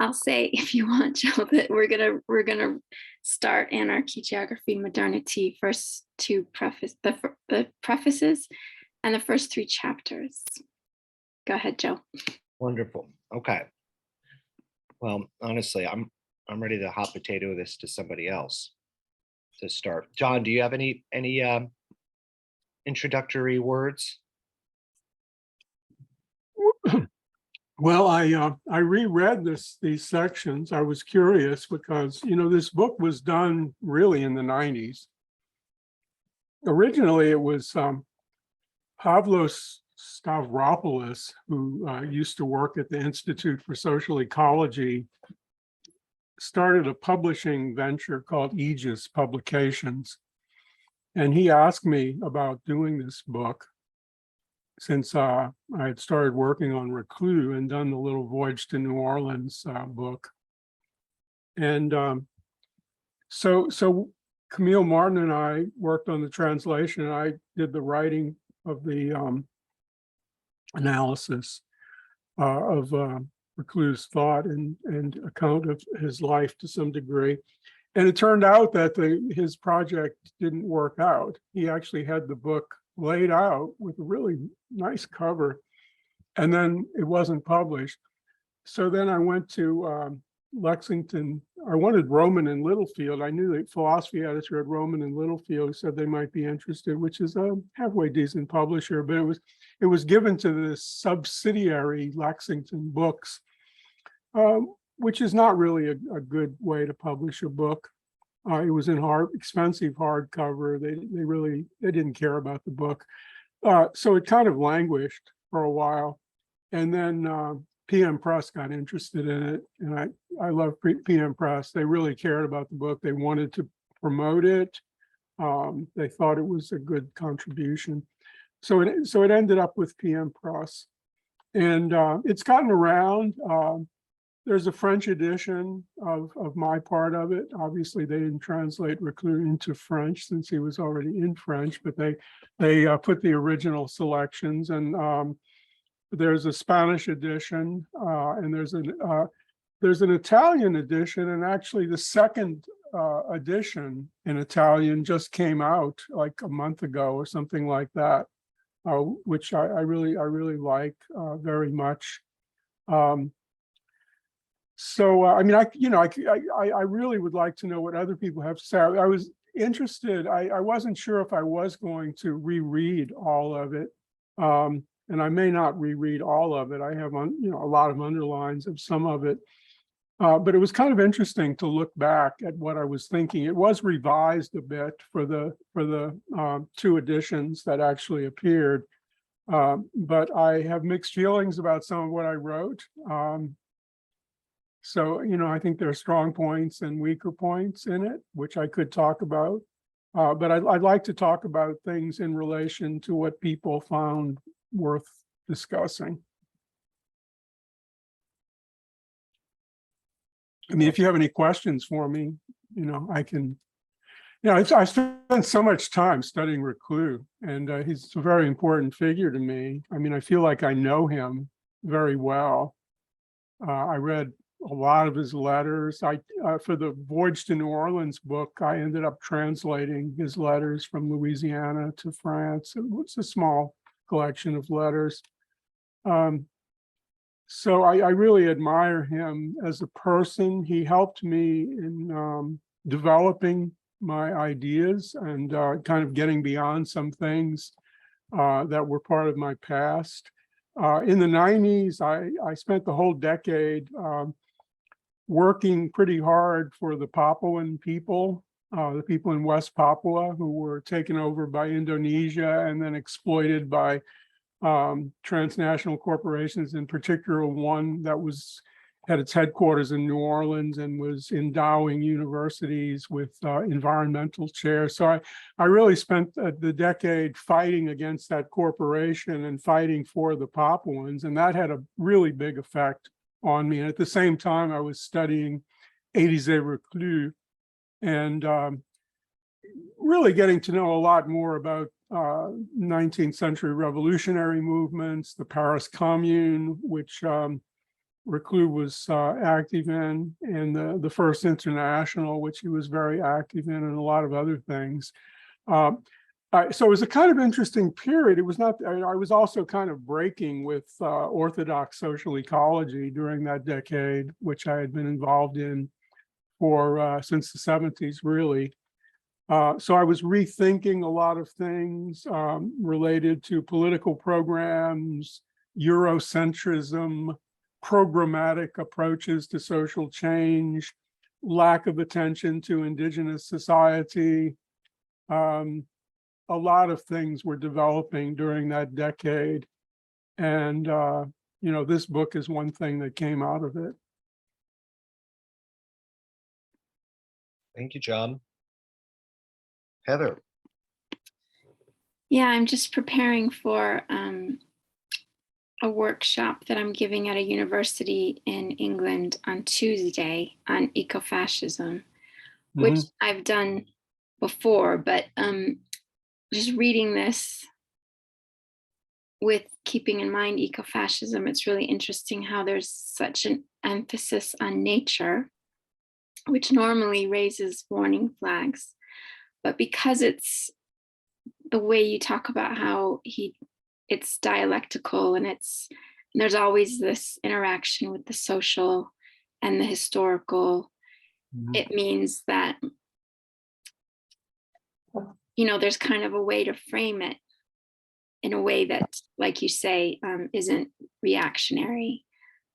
I'll say, if you want, Joe, that we're gonna start Anarchy, Geography, Modernity, first two the prefaces, and the first 3 chapters. Go ahead, Joe. Wonderful. Okay. Well, honestly, I'm ready to hot potato this to somebody else to start. John, do you have any introductory words? Well, I reread these sections. I was curious because, you know, this book was done really in the 90s. Originally, it was Pavlos Stavropoulos, who used to work at the Institute for Social Ecology, started a publishing venture called Aegis Publications. And he asked me about doing this book, since I had started working on Reclus and done the little Voyage to New Orleans book. And so Camille Martin and I worked on the translation, and I did the writing of the analysis of Reclus' thought and account of his life to some degree. And it turned out that his project didn't work out. He actually had the book laid out with a really nice cover, and then it wasn't published. So then I went to Lexington. I wanted Rowman and Littlefield. I knew the philosophy editor at Rowman and Littlefield said they might be interested, which is a halfway decent publisher, but it was given to this subsidiary Lexington Books, which is not really a good way to publish a book. It was in expensive hardcover. They didn't care about the book. So it kind of languished for a while. And then PM Press got interested in it. And I love PM Press. They really cared about the book. They wanted to promote it. They thought it was a good contribution. So it ended up with PM Press. And it's gotten around. There's a French edition of my part of it. Obviously, they didn't translate Reclus into French since he was already in French, but they put the original selections. And there's a Spanish edition, and there's an Italian edition, and actually the second edition in Italian just came out like a month ago or something like that, which I really like very much. So, I mean, I really would like to know what other people have to say. I was interested. I wasn't sure if I was going to reread all of it, and I may not reread all of it. I have, a lot of underlines of some of it, but it was kind of interesting to look back at what I was thinking. It was revised a bit for the 2 editions that actually appeared, but I have mixed feelings about some of what I wrote. So, I think there are strong points and weaker points in it, which I could talk about. But I'd like to talk about things in relation to what people found worth discussing. I mean, if you have any questions for me, I can. I spent so much time studying Reclus, and he's a very important figure to me. I mean, I feel like I know him very well. I read a lot of his letters. For the Voyage to New Orleans book, I ended up translating his letters from Louisiana to France. It's a small collection of letters. So I really admire him as a person. He helped me in developing my ideas and kind of getting beyond some things that were part of my past. In the 90s, I spent the whole decade working pretty hard for the Papuan people, the people in West Papua who were taken over by Indonesia and then exploited by transnational corporations, in particular one that had its headquarters in New Orleans and was endowing universities with environmental chairs. So I really spent the decade fighting against that corporation and fighting for the Papuans, and that had a really big effect on me. And at the same time, I was studying Elisée Reclus and really getting to know a lot more about 19th century revolutionary movements, the Paris Commune, which Reclus was active in, and the First International, which he was very active in, and a lot of other things. So it was a kind of interesting period. It was not, I was also kind of breaking with orthodox social ecology during that decade, which I had been involved in for since the 70s, really. So I was rethinking a lot of things related to political programs, Eurocentrism, programmatic approaches to social change, lack of attention to indigenous society. A lot of things were developing during that decade. And, you know, this book is one thing that came out of it. Thank you, John. Heather. Yeah, I'm just preparing for a workshop that I'm giving at a university in England on Tuesday on ecofascism, which I've done before, but just reading this with keeping in mind ecofascism, it's really interesting how there's such an emphasis on nature, which normally raises warning flags. But because it's the way you talk about how it's dialectical, and there's always this interaction with the social and the historical, it means that, you know, there's kind of a way to frame it in a way that, like you say, isn't reactionary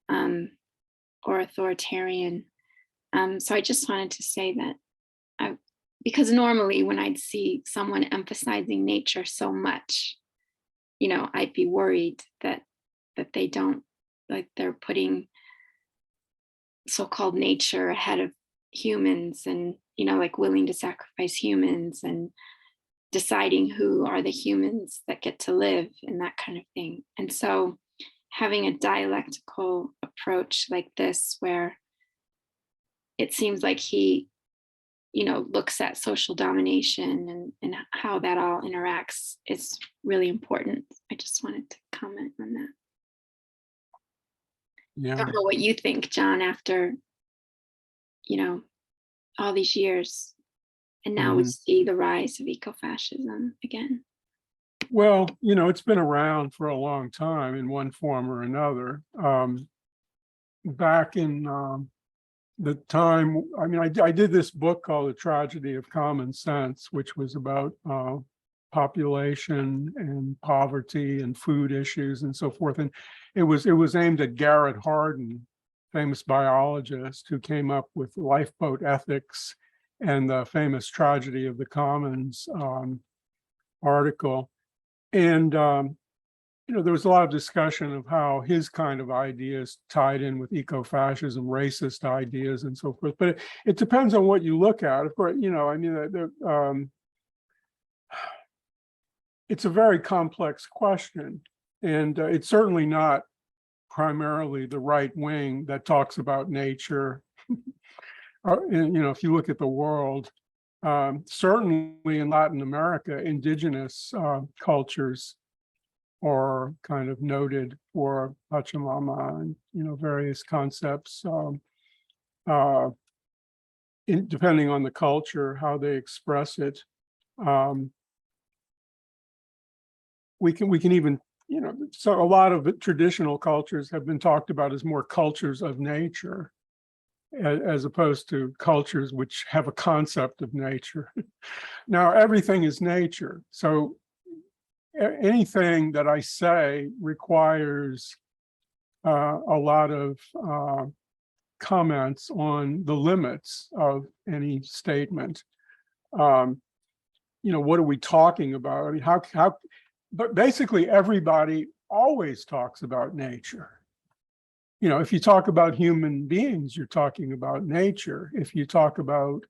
or authoritarian. So I just wanted to say that because normally when I'd see someone emphasizing nature so much, you know, I'd be worried that they don't, like, they're putting so-called nature ahead of humans, and, you know, like willing to sacrifice humans and deciding who are the humans that get to live and that kind of thing. And so having a dialectical approach like this, where it seems like he, you know, looks at social domination and how that all interacts, is really important. I just wanted to comment on that. Yeah. I don't know what you think, John, after, you know, all these years. And now we see the rise of ecofascism again. Well, you know, it's been around for a long time in one form or another. Back in the time, I mean, I did this book called The Tragedy of Common Sense, which was about population and poverty and food issues and so forth. And it was aimed at Garrett Hardin, famous biologist who came up with lifeboat ethics and the famous Tragedy of the Commons article. And, you know, there was a lot of discussion of how his kind of ideas tied in with ecofascism, racist ideas and so forth. But it depends on what you look at. Of course, you know, I mean, it's a very complex question. And it's certainly not primarily the right wing that talks about nature. And, you know, if you look at the world, certainly in Latin America, indigenous cultures are kind of noted for Pachamama and, you know, various concepts, depending on the culture, how they express it. We can even, you know, so a lot of traditional cultures have been talked about as more cultures of nature, as opposed to cultures which have a concept of nature. Now, everything is nature. So anything that I say requires a lot of comments on the limits of any statement. You know, what are we talking about? I mean, but basically everybody always talks about nature. You know, if you talk about human beings, you're talking about nature. If you talk about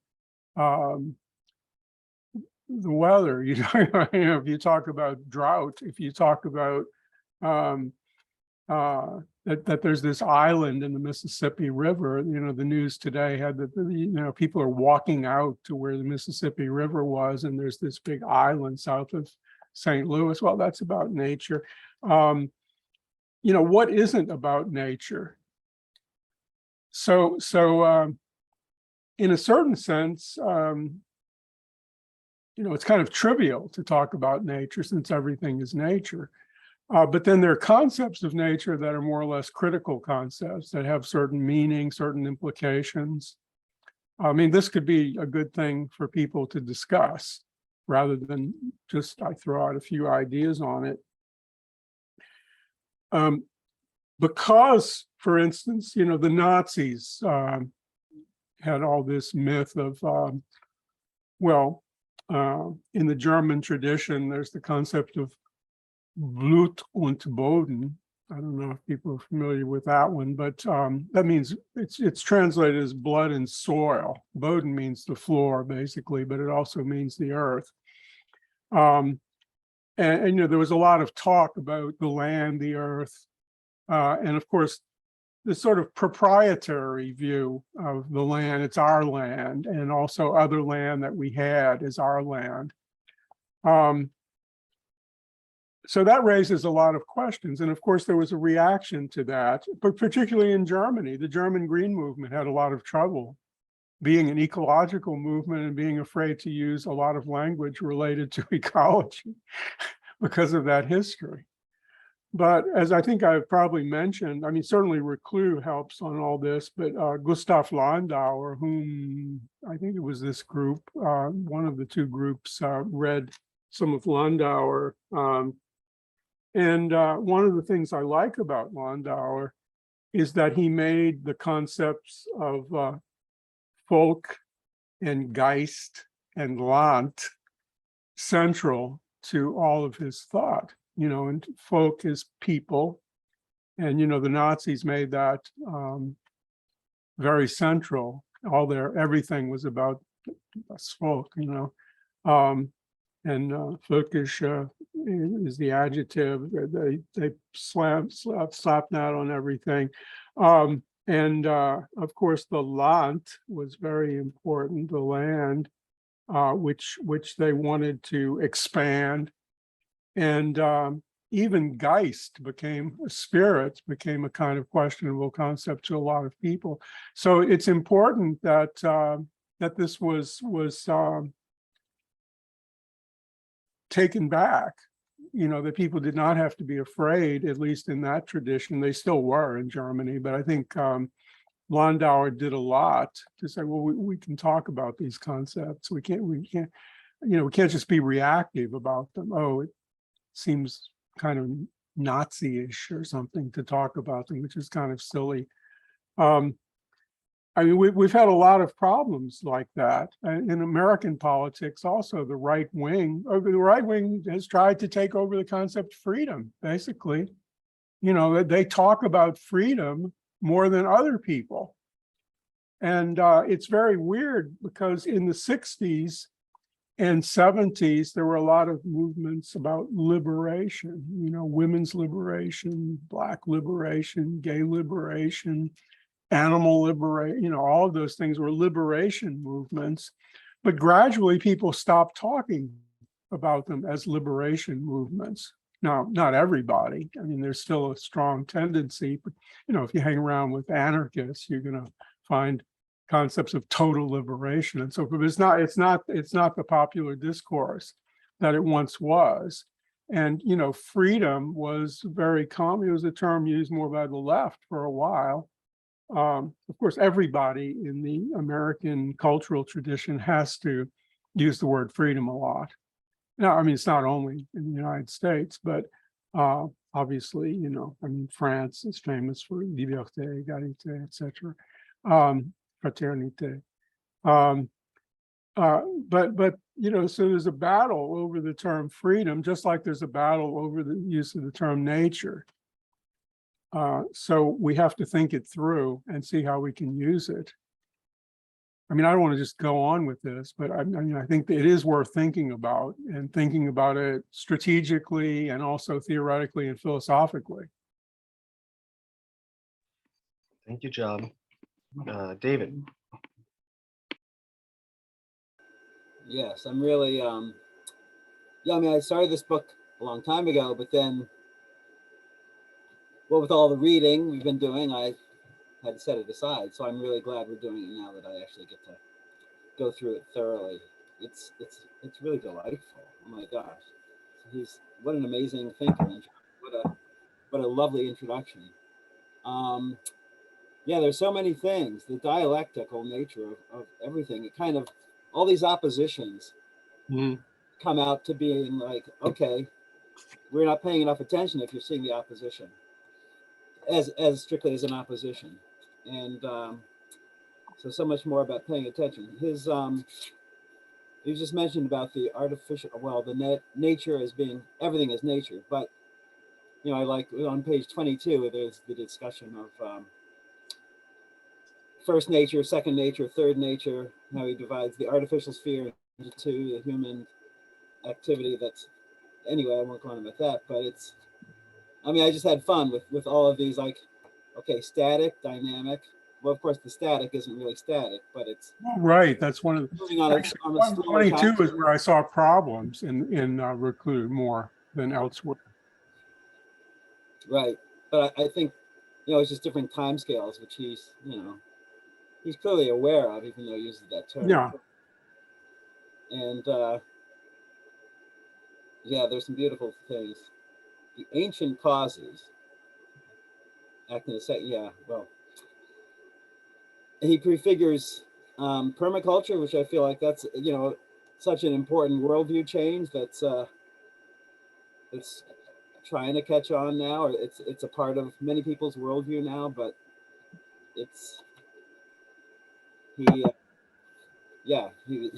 the weather, you know, if you talk about drought, if you talk about that there's this island in the Mississippi River, you know, the news today had that, you know, people are walking out to where the Mississippi River was, and there's this big island south of St. Louis. Well, that's about nature. You know, what isn't about nature? In a certain sense, it's kind of trivial to talk about nature since everything is nature. But then there are concepts of nature that are more or less critical concepts that have certain meaning, certain implications. I mean, this could be a good thing for people to discuss rather than just I throw out a few ideas on it. Because, for instance, the Nazis had all this myth of, in the German tradition, there's the concept of Blut und Boden. I don't know if people are familiar with that one, but that means it's translated as blood and soil. Boden means the floor, basically, but it also means the earth. And there was a lot of talk about the land, the earth, and of course, the sort of proprietary view of the land. It's our land, and also other land that we had is our land. So that raises a lot of questions. And of course, there was a reaction to that, but particularly in Germany, the German Green Movement had a lot of trouble being an ecological movement and being afraid to use a lot of language related to ecology because of that history. But as I think I've probably mentioned, I mean, certainly Reclus helps on all this, but Gustav Landauer, whom I think it was this group, one of the two groups read some of Landauer. And one of the things I like about Landauer is that he made the concepts of Volk and Geist and Land central to all of his thought. And folk is people, and the Nazis made that very central. Everything was about folk, and folkish is the adjective. They slap that on everything, and of course the Land was very important. The land, which they wanted to expand. And even Geist spirits became a kind of questionable concept to a lot of people. So it's important that that this was taken back, that people did not have to be afraid, at least in that tradition. They still were in Germany, but I think Landauer did a lot to say, well, we can talk about these concepts. We can't just be reactive about them. Oh, it seems kind of Nazi-ish or something to talk about them, which is kind of silly. I mean, we've had a lot of problems like that in American politics. Also, the right wing has tried to take over the concept of freedom. Basically, they talk about freedom more than other people, and it's very weird because in the 60s and 70s, there were a lot of movements about liberation, women's liberation, Black liberation, gay liberation, animal liberation, all of those things were liberation movements. But gradually, people stopped talking about them as liberation movements. Now, not everybody. I mean, there's still a strong tendency, but if you hang around with anarchists, you're going to find concepts of total liberation and so forth. But it's not the popular discourse that it once was. And freedom was very common. It was a term used more by the left for a while. Of course, everybody in the American cultural tradition has to use the word freedom a lot. Now, I mean, it's not only in the United States, but obviously, France is famous for liberté, égalité, etc. Fraternité. But so there's a battle over the term freedom, just like there's a battle over the use of the term nature. So we have to think it through and see how we can use it. I mean, I don't want to just go on with this, but I think that it is worth thinking about it strategically and also theoretically and philosophically. Thank you, John. David. Yes, I'm really, I mean, I started this book a long time ago, but then, with all the reading we've been doing, I had set it aside. So I'm really glad we're doing it now that I actually get to go through it thoroughly. It's really delightful. Oh my gosh, what an amazing thinker, and what a lovely introduction. Yeah, there's so many things. The dialectical nature of everything. It kind of, all these oppositions come out to being like, okay, we're not paying enough attention if you're seeing the opposition as strictly as an opposition, and so much more about paying attention. You just mentioned about the artificial, well, the nature as being, everything is nature, but I like on page 22 where there's the discussion of first nature, second nature, third nature, how he divides the artificial sphere into two, the human activity. That's, anyway, I won't go on about that, but I just had fun with all of these, like, okay, static, dynamic. Well, of course, the static isn't really static, but it's Right. That's one of the, moving on actually, a slower 22 time. is where I saw problems in Reclus more than elsewhere. Right. But I think, it's just different time scales, which he's clearly aware of, even though he uses that term. Yeah. And yeah, there's some beautiful things. The ancient causes act in a second. Yeah, well, he prefigures permaculture, which I feel like that's such an important worldview change that's trying to catch on now, or it's a part of many people's worldview now, but he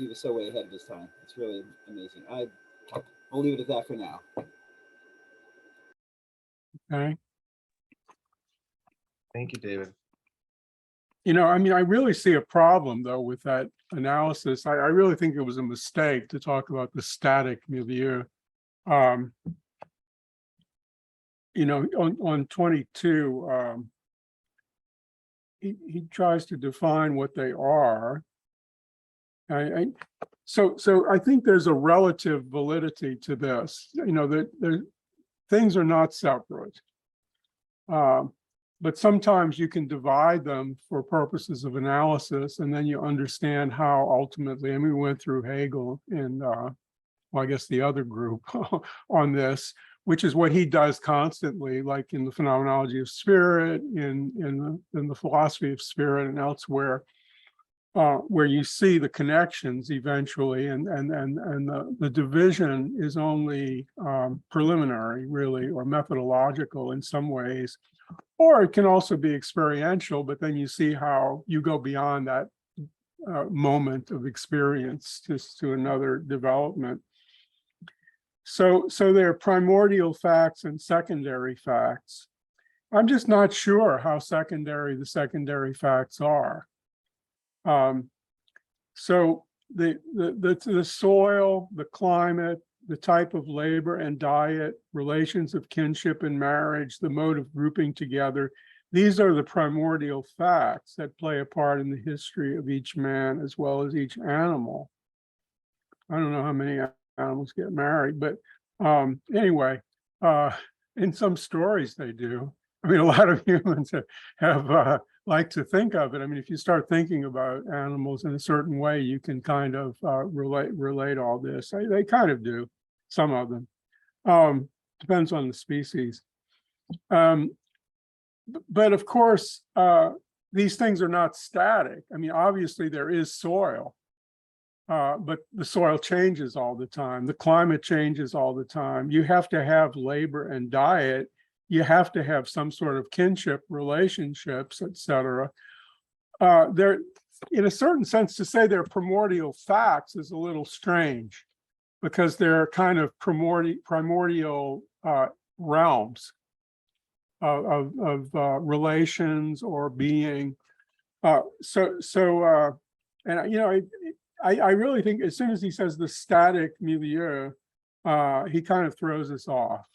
was so way ahead of his time. It's really amazing. I'll leave it at that for now. Okay. Thank you, David. I really see a problem, though, with that analysis. I really think it was a mistake to talk about the static milieu. On 22, he tries to define what they are. So I think there's a relative validity to this. That things are not separate. But sometimes you can divide them for purposes of analysis, and then you understand how ultimately, we went through Hegel and, I guess the other group on this, which is what he does constantly, like in the phenomenology of spirit, in the philosophy of spirit and elsewhere, where you see the connections eventually, and the division is only preliminary, really, or methodological in some ways. Or it can also be experiential, but then you see how you go beyond that moment of experience just to another development. So there are primordial facts and secondary facts. I'm just not sure how secondary the secondary facts are. So the soil, the climate, the type of labor and diet, relations of kinship and marriage, the mode of grouping together. These are the primordial facts that play a part in the history of each man as well as each animal. I don't know how many animals get married, but anyway, in some stories they do. A lot of humans have like to think of it. If you start thinking about animals in a certain way, you can kind of relate all this. They kind of do, some of them. Depends on the species. But of course, these things are not static. Obviously there is soil, but the soil changes all the time. The climate changes all the time. You have to have labor and diet. You have to have some sort of kinship relationships, etc. They're, in a certain sense, to say they're primordial facts is a little strange, because they're kind of primordial realms of relations or being. And I really think as soon as he says the static milieu, he kind of throws us off.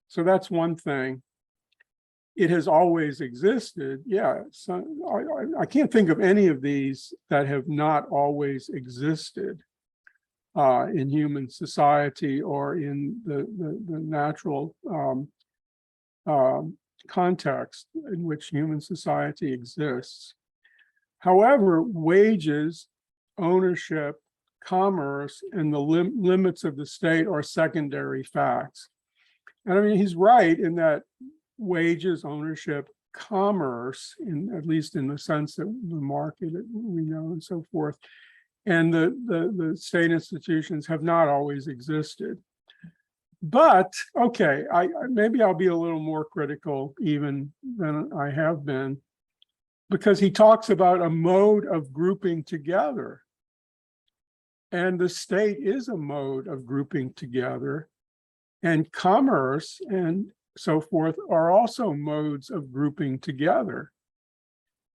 So that's one thing. It has always existed. Yeah, so I can't think of any of these that have not always existed in human society or in the natural context in which human society exists. However, wages, ownership, commerce, and the limits of the state are secondary facts. And I mean, he's right in that wages, ownership, commerce, at least in the sense that the market we know and so forth, and the state institutions have not always existed. But okay, maybe I'll be a little more critical even than I have been, because he talks about a mode of grouping together. And the state is a mode of grouping together, and commerce and so forth are also modes of grouping together.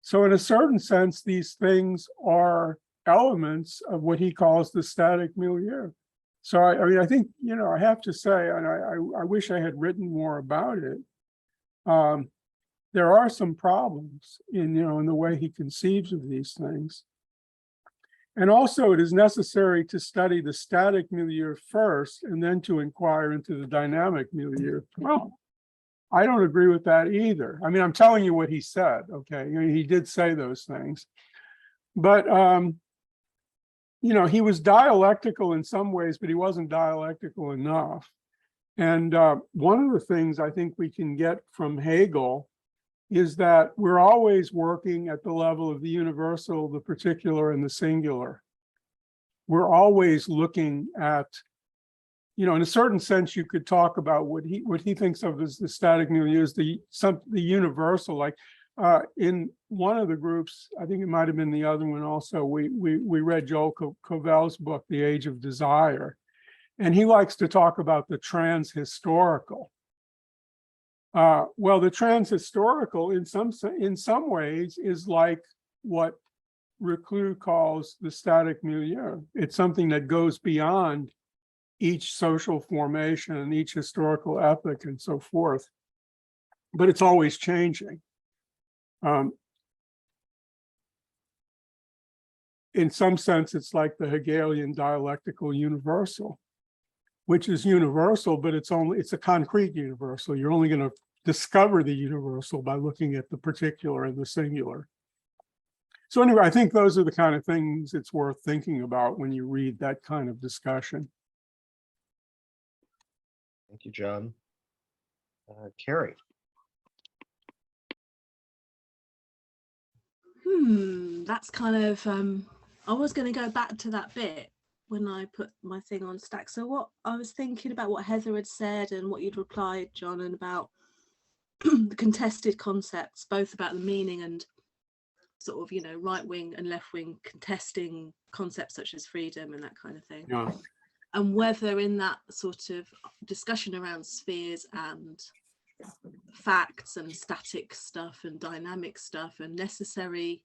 So in a certain sense, these things are elements of what he calls the static milieu. So I mean, I think, I have to say, and I wish I had written more about it. There are some problems in the way he conceives of these things. And also it is necessary to study the static milieu first and then to inquire into the dynamic milieu. Well, I don't agree with that either. I mean, I'm telling you what he said, okay? He did say those things. But, he was dialectical in some ways, but he wasn't dialectical enough. And one of the things I think we can get from Hegel is that we're always working at the level of the universal, the particular, and the singular. We're always looking at, in a certain sense, you could talk about what he thinks of as the static milieu, is the universal. Like in one of the groups, I think it might have been the other one also, we read Joel Covell's book, The Age of Desire, and he likes to talk about the transhistorical. Well, the transhistorical in some ways is like what Reclus calls the static milieu. It's something that goes beyond each social formation and each historical epoch and so forth, but it's always changing. In some sense, it's like the Hegelian dialectical universal, which is universal, but it's a concrete universal. You're only going to discover the universal by looking at the particular and the singular. So anyway, I think those are the kind of things it's worth thinking about when you read that kind of discussion. Thank you, John. Carrie. That's kind of, I was going to go back to that bit when I put my thing on Stack. So what I was thinking about what Heather had said and what you'd replied, John, and about the contested concepts, both about the meaning and sort of, right wing and left wing contesting concepts such as freedom and that kind of thing. Yeah. And whether in that sort of discussion around spheres and facts and static stuff and dynamic stuff and necessity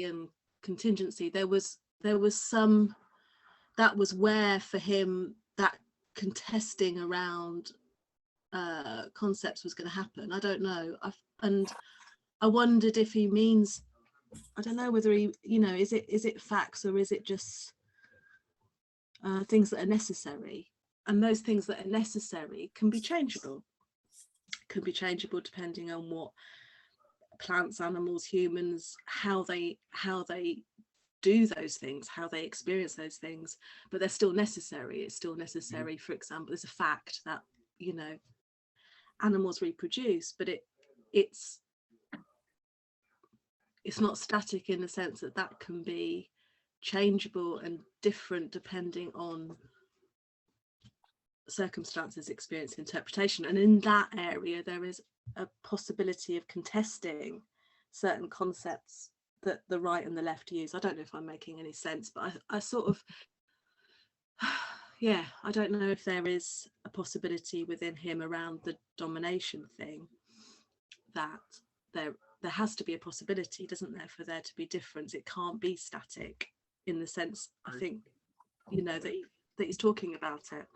and contingency, there was some, that was where for him that contesting around concepts was going to happen. I don't know. And I wondered if he means, I don't know whether he, is it facts or is it just things that are necessary? And those things that are necessary can be changeable. Can be changeable depending on what plants, animals, humans, how they do those things, how they experience those things, but they're still necessary. It's still necessary. For example, there's a fact that animals reproduce, but it's not static in the sense that can be changeable and different depending on circumstances, experience, interpretation. And in that area there is a possibility of contesting certain concepts that the right and the left use. I don't know if I'm making any sense, but I sort of yeah, I don't know if there is a possibility within him around the domination thing, that there has to be a possibility, doesn't there, for there to be difference. It can't be static in the sense, I think, that he's talking about it.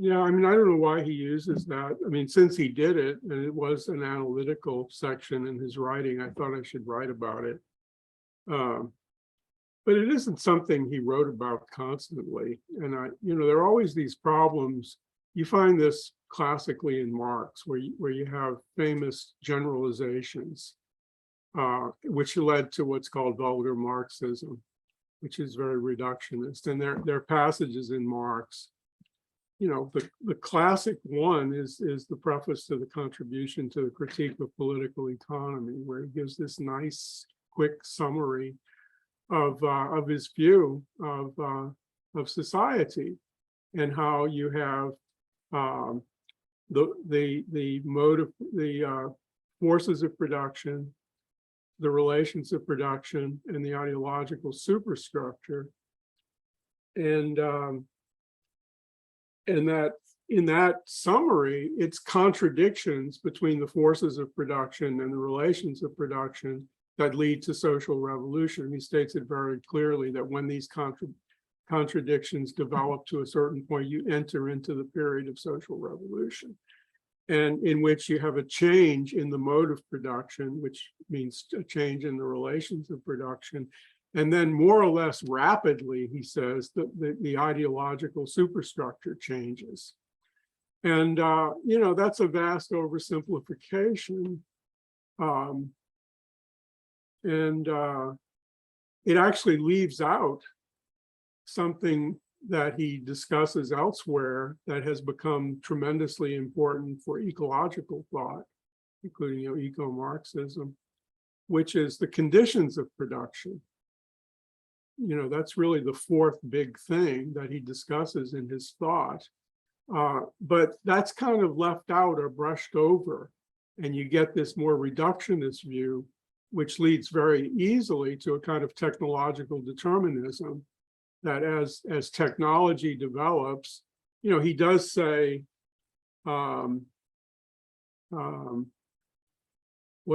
Yeah, I mean, I don't know why he uses that. I mean, since he did it, and it was an analytical section in his writing, I thought I should write about it. But it isn't something he wrote about constantly. And there are always these problems. You find this classically in Marx, where you have famous generalizations, which led to what's called vulgar Marxism, which is very reductionist. And there are passages in Marx. The classic one is the preface to the Contribution to the Critique of Political Economy, where he gives this nice, quick summary of his view of society, and how you have the mode of the forces of production, the relations of production, and the ideological superstructure, and that in that summary, it's contradictions between the forces of production and the relations of production that lead to social revolution. He states it very clearly that when these contradictions develop to a certain point, you enter into the period of social revolution, and in which you have a change in the mode of production, which means a change in the relations of production. And then more or less rapidly, he says, the ideological superstructure changes. And, that's a vast oversimplification. It actually leaves out something that he discusses elsewhere that has become tremendously important for ecological thought, including eco-Marxism, which is the conditions of production. That's really the fourth big thing that he discusses in his thought. But that's kind of left out or brushed over, and you get this more reductionist view, which leads very easily to a kind of technological determinism, that as technology develops, he does say, what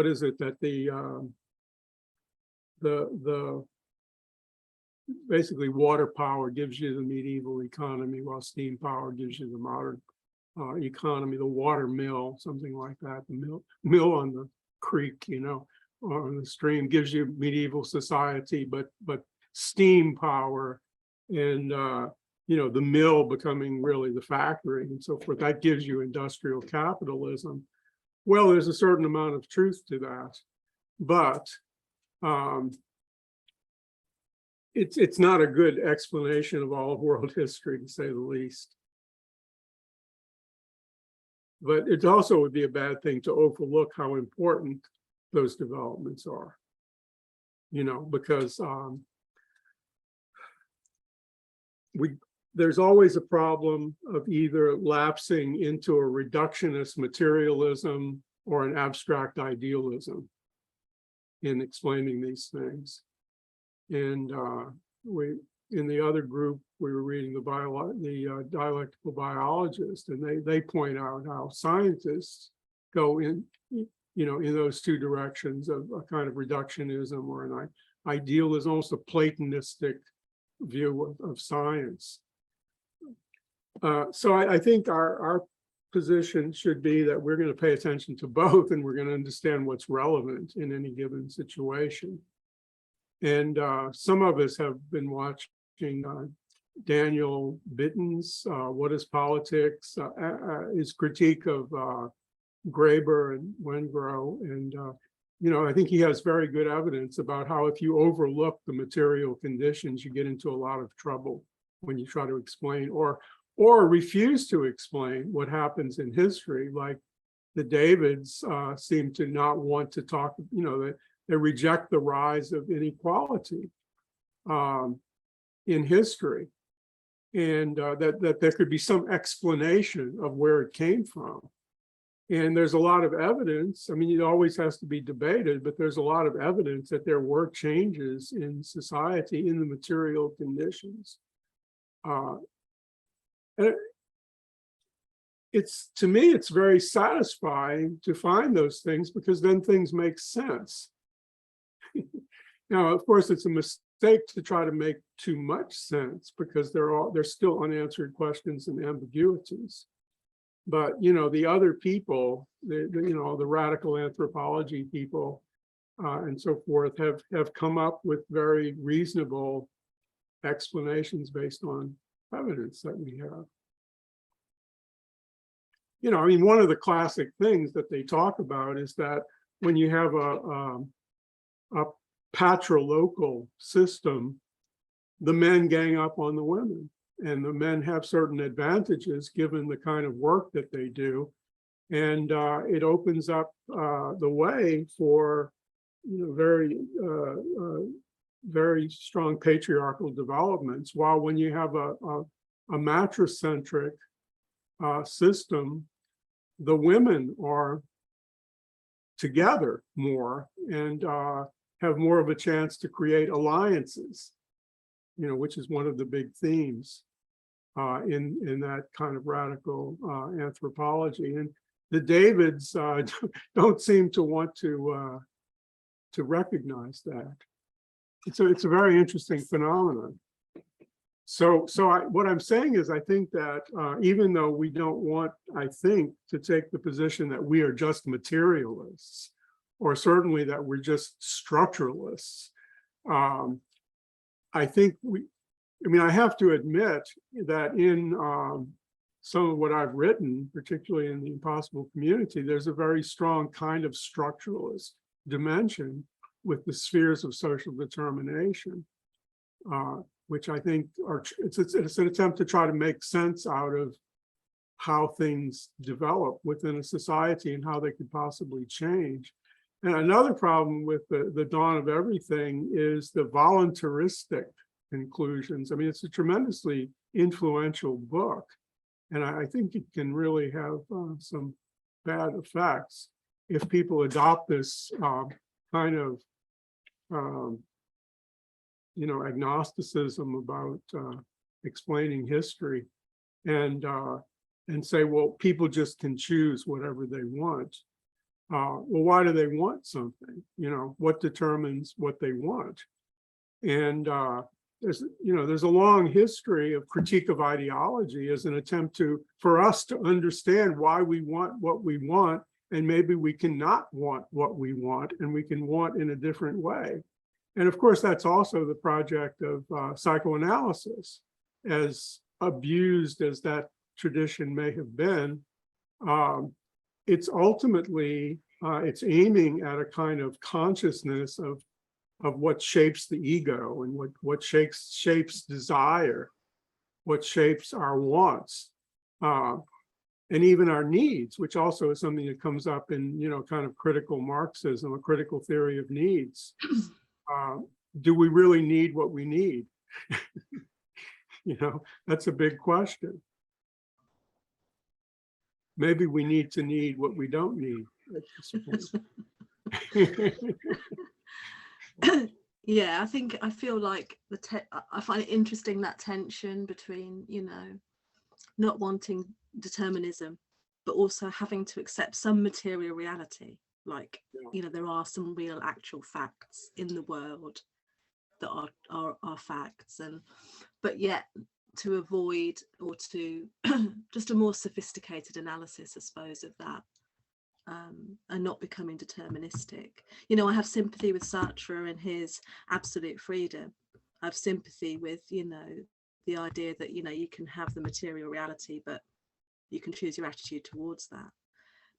is it that the basically water power gives you the medieval economy, while steam power gives you the modern economy. The water mill, something like that, the mill on the creek, or on the stream, gives you medieval society, but steam power and the mill becoming really the factory and so forth, that gives you industrial capitalism. Well, there's a certain amount of truth to that, but it's not a good explanation of all of world history, to say the least. But it also would be a bad thing to overlook how important those developments are, because there's always a problem of either lapsing into a reductionist materialism or an abstract idealism in explaining these things. And in the other group, we were reading the dialectical biologist, and they point out how scientists go in those two directions of a kind of reductionism or an idealism, almost a Platonistic view of science. So I think our position should be that we're going to pay attention to both, and we're going to understand what's relevant in any given situation. And some of us have been watching Daniel Bitten's What is Politics, his critique of Graeber and Wengrow. And, I think he has very good evidence about how if you overlook the material conditions, you get into a lot of trouble when you try to explain or refuse to explain what happens in history. Like the Davids seem to not want to talk, they reject the rise of inequality in history, and that there could be some explanation of where it came from. And there's a lot of evidence. I mean, it always has to be debated, but there's a lot of evidence that there were changes in society in the material conditions. And to me, it's very satisfying to find those things, because then things make sense. Now, of course, it's a mistake to try to make too much sense, because there's still unanswered questions and ambiguities. But the other people, the radical anthropology people and so forth have come up with very reasonable explanations based on evidence that we have. you know, I mean, one of the classic things that they talk about is that when you have a patrilocal system, the men gang up on the women, and the men have certain advantages given the kind of work that they do. And it opens up the way for, you know, very strong patriarchal developments. While when you have a mattress-centric system, the women are together more and have more of a chance to create alliances, you know, which is one of the big themes in that kind of radical anthropology. And the Davids don't seem to want to recognize that. It's a very interesting phenomenon. So what I'm saying is, I think that even though we don't want, I think, to take the position that we are just materialists, or certainly that we're just structuralists, I think I have to admit that in some of what I've written, particularly in the Impossible Community, there's a very strong kind of structuralist dimension with the spheres of social determination, which I think it's an attempt to try to make sense out of how things develop within a society and how they could possibly change. And another problem with the dawn of everything is the voluntaristic conclusions. I mean, it's a tremendously influential book, and I think it can really have some bad effects if people adopt this kind of you know, agnosticism about explaining history, and say, well, people just can choose whatever they want. Well, why do they want something? You know, what determines what they want? And there's a long history of critique of ideology as an attempt for us to understand why we want what we want, and maybe we cannot want what we want, and we can want in a different way. And of course, that's also the project of psychoanalysis, as abused as that tradition may have been. It's ultimately, it's aiming at a kind of consciousness of what shapes the ego, and what shapes desire, what shapes our wants, and even our needs, which also is something that comes up in, you know, kind of critical Marxism, a critical theory of needs. Do we really need what we need? You know, that's a big question. Maybe we need to need what we don't need at this point. Yeah, I feel like I find it interesting, that tension between, you know, not wanting determinism, but also having to accept some material reality. Like, you know, there are some real actual facts in the world that are facts, but yet to avoid, or to just a more sophisticated analysis, I suppose, of that, and not becoming deterministic. You know, I have sympathy with Sartre and his absolute freedom. I have sympathy with, you know, the idea that, you know, you can have the material reality, but you can choose your attitude towards that.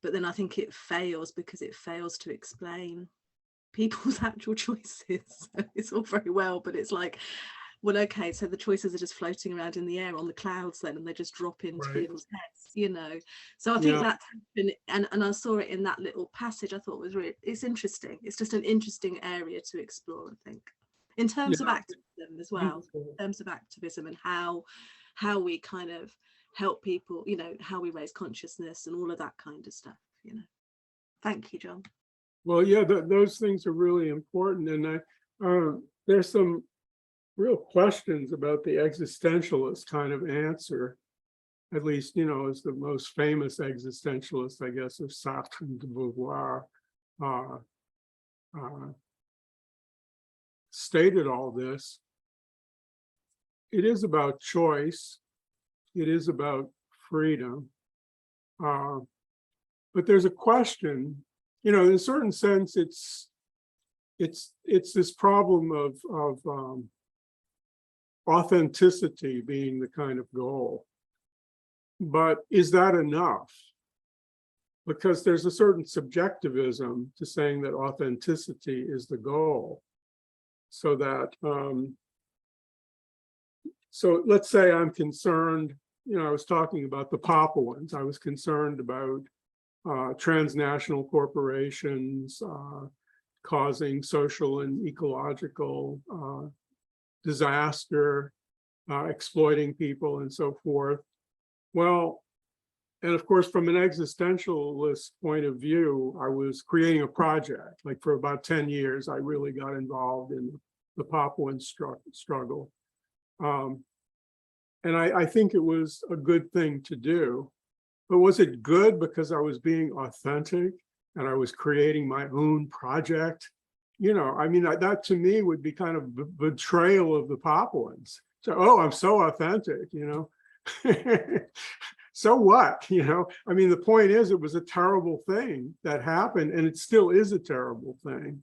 But then I think it fails because it fails to explain people's actual choices. So it's all very well, but it's like, well, okay, so the choices are just floating around in the air on the clouds then, and they just drop into people's heads, you know. So I think that, and I saw it in that little passage, I thought was really, it's interesting. It's just an interesting area to explore, I think, in terms of activism as well, in terms of activism and how we kind of help people, you know, how we raise consciousness and all of that kind of stuff, you know. Thank you, John. Well, yeah, those things are really important. And there's some real questions about the existentialist kind of answer, at least, you know, as the most famous existentialist, I guess, of Sartre and de Beauvoir stated all this. It is about choice. It is about freedom. But there's a question, you know, in a certain sense, it's this problem of authenticity being the kind of goal. But is that enough? because there's a certain subjectivism to saying that authenticity is the goal. So that, so let's say I'm concerned, I was talking about the Papuans. I was concerned about transnational corporations causing social and ecological disaster, exploiting people and so forth. Well, and of course, from an existentialist point of view, I was creating a project. Like for about 10 years, I really got involved in the Papuan struggle. And I think it was a good thing to do. But was it good because I was being authentic and I was creating my own project? I mean, that to me would be kind of betrayal of the Papuans. So, oh, I'm so authentic, So what, I mean, the point is, it was a terrible thing that happened, and it still is a terrible thing.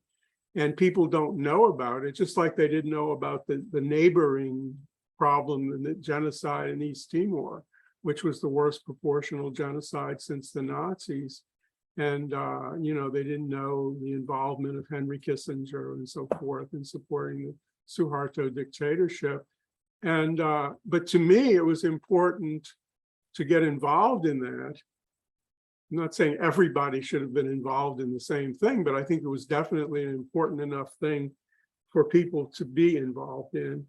And people don't know about it, just like they didn't know about the neighboring problem and the genocide in East Timor, which was the worst proportional genocide since the Nazis. And, they didn't know the involvement of Henry Kissinger and so forth in supporting the Suharto dictatorship. And, but to me, it was important to get involved in that. I'm not saying everybody should have been involved in the same thing, but I think it was definitely an important enough thing for people to be involved in.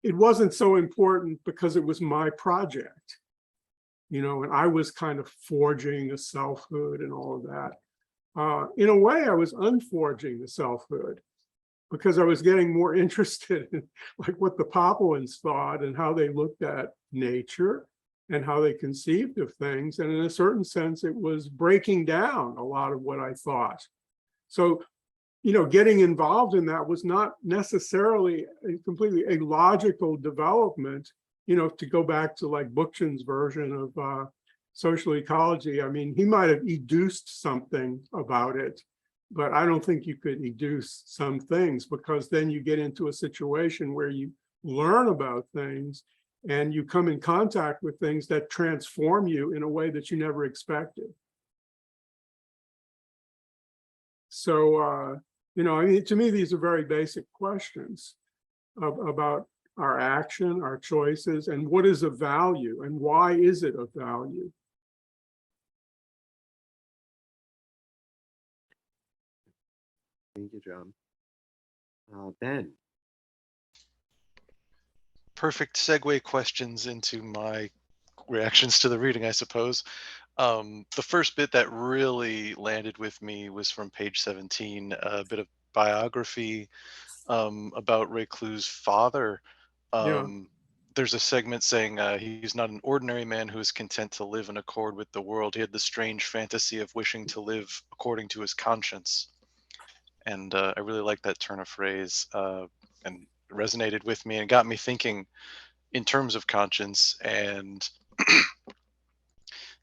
It wasn't so important because it was my project, and I was kind of forging a selfhood and all of that. In a way, I was unforging the selfhood because I was getting more interested in like what the Papuans thought and how they looked at nature and how they conceived of things. And in a certain sense, it was breaking down a lot of what I thought. So, getting involved in that was not necessarily completely a logical development, to go back to like Bookchin's version of social ecology. I mean, he might have educed something about it, but I don't think you could educe some things, because then you get into a situation where you learn about things and you come in contact with things that transform you in a way that you never expected. So, I mean, to me, these are very basic questions about our action, our choices, and what is of value and why is it of value? Thank you, John. Ben. Perfect segue questions into my reactions to the reading, I suppose. The first bit that really landed with me was from page 17, a bit of biography about Reclus' father. Yeah. There's a segment saying he's not an ordinary man who is content to live in accord with the world. He had the strange fantasy of wishing to live according to his conscience. And I really like that turn of phrase, and it resonated with me and got me thinking in terms of conscience and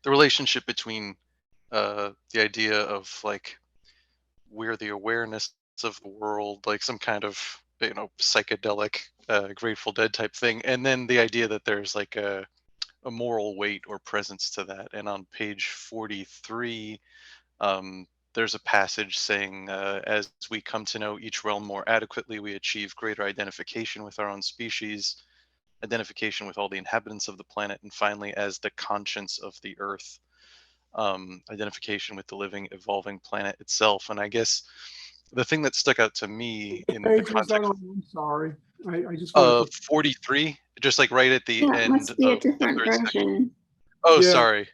the relationship between the idea of like we're the awareness of the world, like some kind of psychedelic Grateful Dead type thing, and then the idea that there's like a moral weight or presence to that. And on page 43, there's a passage saying, as we come to know each realm more adequately, we achieve greater identification with our own species, identification with all the inhabitants of the planet, and finally, as the conscience of the earth, identification with the living, evolving planet itself. And I guess the thing that stuck out to me in the Page was that context on? I'm sorry. I just of wanted to. 43, just like right at the Yeah, it end must be a of the different third section. version. Oh, Yeah. sorry.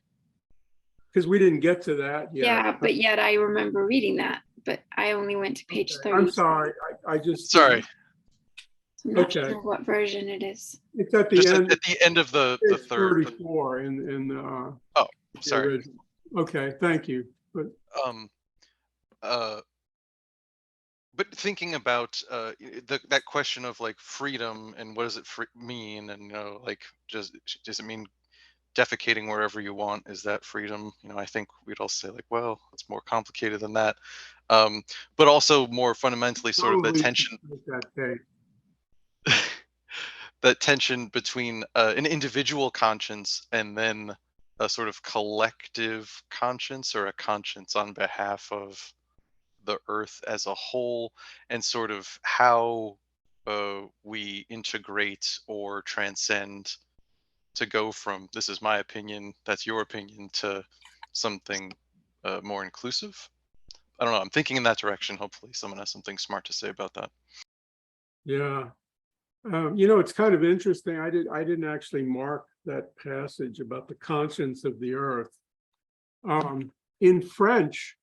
Because we didn't get to that yet. Yeah, but yet I remember reading that, but I only went to page 30. I'm sorry. I just. Sorry. I'm not Okay. sure what version it is. It's at the Just end. at the end of the Page third. 34 in Oh, the sorry. original. Okay, thank you. But but thinking about that question of like freedom and what does it mean, and like does it mean defecating wherever you want? Is that freedom? I think we'd all say like, well, it's more complicated than that. But also more fundamentally, sort of the probably tension. make that page. that tension between an individual conscience and then a sort of collective conscience, or a conscience on behalf of the earth as a whole, and sort of how we integrate or transcend to go from "this is my opinion, that's your opinion" to something more inclusive. I don't know. I'm thinking in that direction. Hopefully, someone has something smart to say about that. Yeah. You know, it's kind of interesting. I didn't actually mark that passage about the conscience of the earth. In French,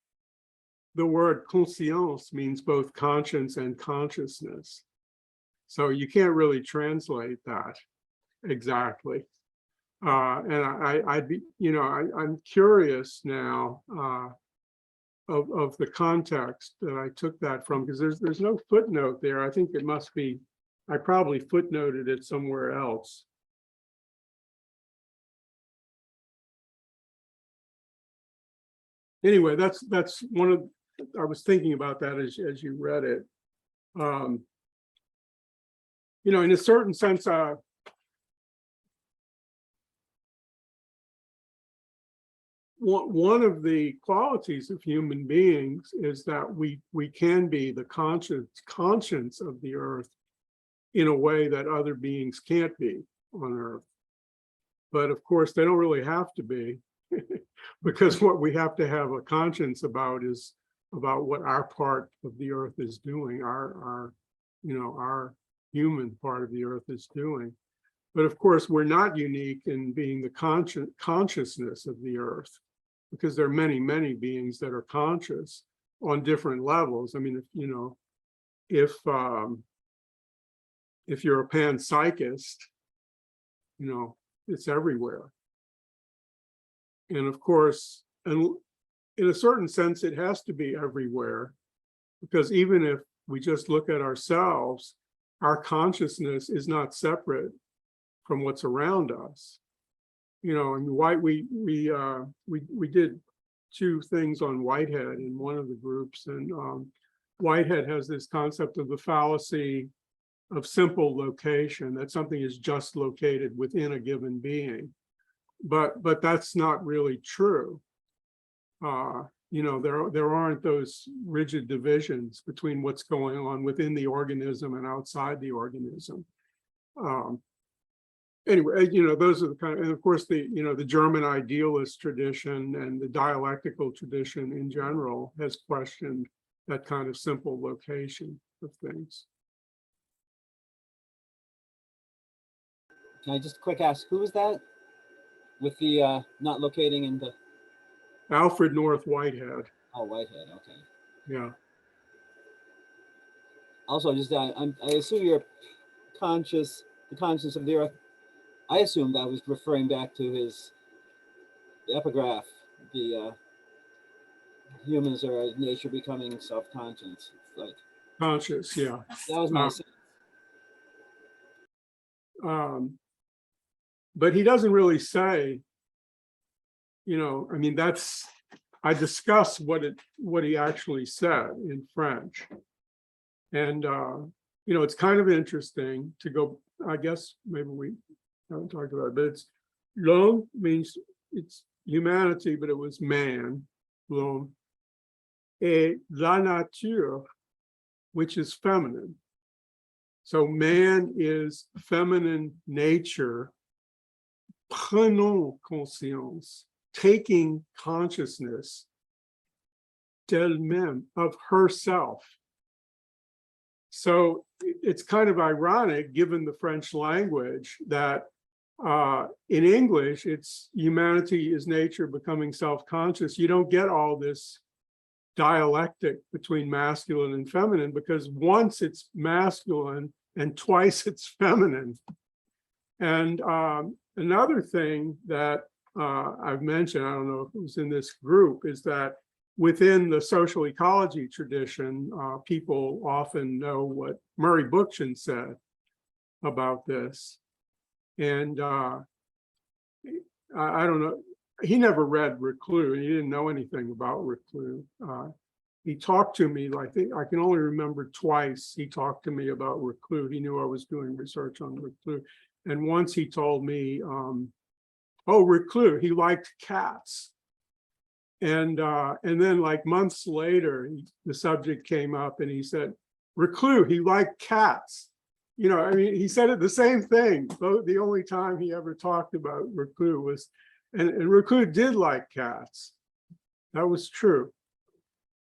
the word conscience means both conscience and consciousness. So you can't really translate that exactly. And I'd be, you know, I'm curious now of the context that I took that from, because there's no footnote there. I think it must be, I probably footnoted it somewhere else. Anyway, that's one of, I was thinking about that as you read it. You know, in a certain sense, one of the qualities of human beings is that we can be the conscience of the earth in a way that other beings can't be on earth. But of course, they don't really have to be, because what we have to have a conscience about is about what our part of the earth is doing, our you know, our human part of the earth is doing. But of course, we're not unique in being the consciousness of the earth, because there are many, many beings that are conscious on different levels. I mean, if, you know, if you're a panpsychist, you know, it's everywhere. And of course, and in a certain sense, it has to be everywhere, because even if we just look at ourselves, our consciousness is not separate from what's around us. You know, and we did 2 things on Whitehead in one of the groups, and Whitehead has this concept of the fallacy of simple location, that something is just located within a given being, but that's not really true. You know, there aren't those rigid divisions between what's going on within the organism and outside the organism. Anyway, you know, those are the kind of, and of course, the, you know, the German idealist tradition and the dialectical tradition in general has questioned that kind of simple location of things. Can I just quick ask, who was that with the not locating in the? Alfred North Whitehead. Oh, Whitehead. Okay. Yeah. Also, just I assume you're conscious, the conscience of the earth. I assumed that was referring back to his epigraph, the humans are nature becoming self-conscious. It's like Conscious, yeah. that was my sense. But he doesn't really say, you know, I mean, that's, I discuss what he actually said in French. And, you know, it's kind of interesting to go, I guess maybe we haven't talked about it, but it's l'homme means it's humanity, but it was man, l'homme, et la nature, which is feminine. So man is feminine nature, prenons conscience, taking consciousness d'elle-même, of herself. So it's kind of ironic, given the French language, that in English, it's humanity is nature becoming self-conscious. You don't get all this dialectic between masculine and feminine, because once it's masculine and twice it's feminine. And another thing that I've mentioned, I don't know if it was in this group, is that within the social ecology tradition, people often know what Murray Bookchin said about this. And I don't know, he never read Reclus, and he didn't know anything about Reclus. he talked to me, like I can only remember twice he talked to me about Reclus. He knew I was doing research on Reclus. And once he told me, oh, Reclus, he liked cats. And then like months later, the subject came up and he said, Reclus, he liked cats. You know, I mean, he said it the same thing. The only time he ever talked about Reclus was, and Reclus did like cats. That was true.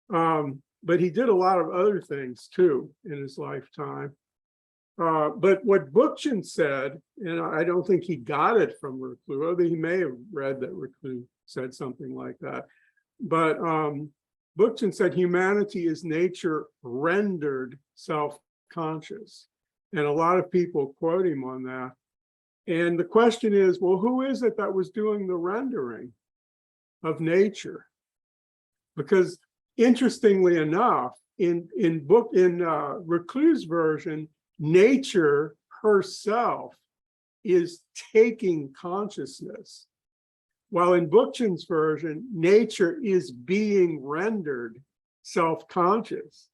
But he did a lot of other things too in his lifetime. But what Bookchin said, and I don't think he got it from Reclus, although he may have read that Reclus said something like that. But Bookchin said humanity is nature rendered self-conscious. And a lot of people quote him on that. And the question is, well, who is it that was doing the rendering of nature? Because interestingly enough, in Reclus' version, nature herself is taking consciousness, while in Bookchin's version, nature is being rendered self-conscious,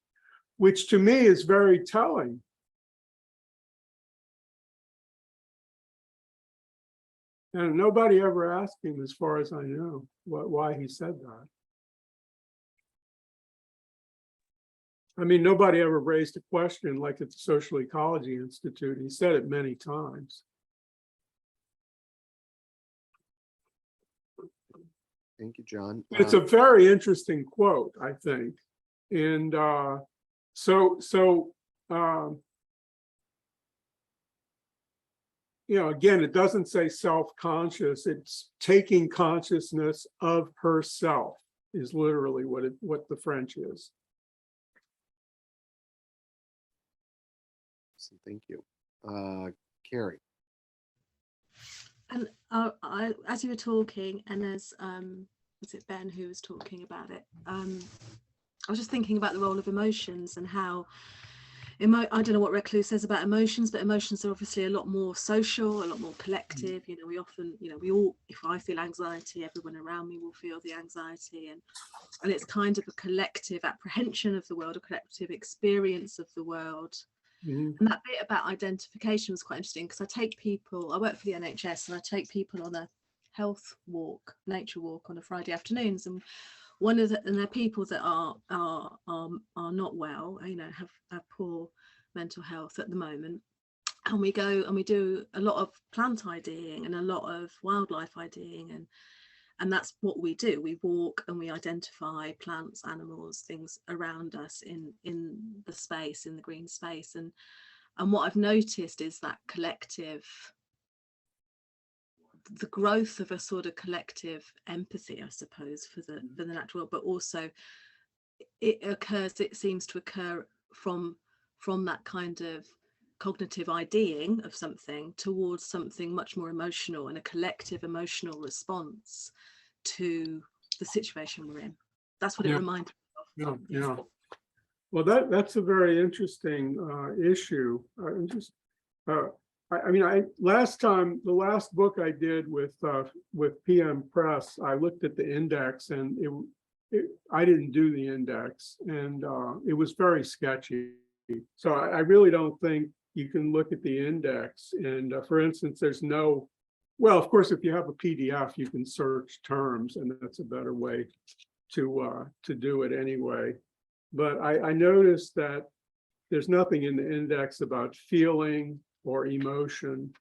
which to me is very telling. And nobody ever asked him, as far as I know, why he said that. I mean, nobody ever raised a question like at the Social Ecology Institute. He said it many times. Thank you, John. It's a very interesting quote, I think. And you know, again, it doesn't say self-conscious, it's taking consciousness of herself is literally what the French is. So thank you. Carrie. And as you were talking, and as was it Ben who was talking about it, I was just thinking about the role of emotions and how I don't know what Reclus says about emotions, but emotions are obviously a lot more social, a lot more collective. You know, we often, you know, we all, if I feel anxiety, everyone around me will feel the anxiety, and it's kind of a collective apprehension of the world, a collective experience of the world. And that bit about identification was quite interesting, because I work for the NHS, and I take people on a health walk, nature walk on a Friday afternoons, and they're people that are not well, you know, have poor mental health at the moment, and we go and we do a lot of plant IDing and a lot of wildlife IDing, and that's what we do. We walk and we identify plants, animals, things around us in the space, in the green space, and what I've noticed is that the growth of a sort of collective empathy, I suppose, for the natural world, but also it seems to occur from that kind of cognitive IDing of something towards something much more emotional, and a collective emotional response to the situation we're in. That's what it reminded me of. Yeah. Well, that's a very interesting issue. I mean, the last book I did with PM Press, I looked at the index, and I didn't do the index, and it was very sketchy. So I really don't think you can look at the index. And for instance, there's no, well, of course, if you have a PDF, you can search terms, and that's a better way to do it anyway. But I noticed that there's nothing in the index about feeling or emotion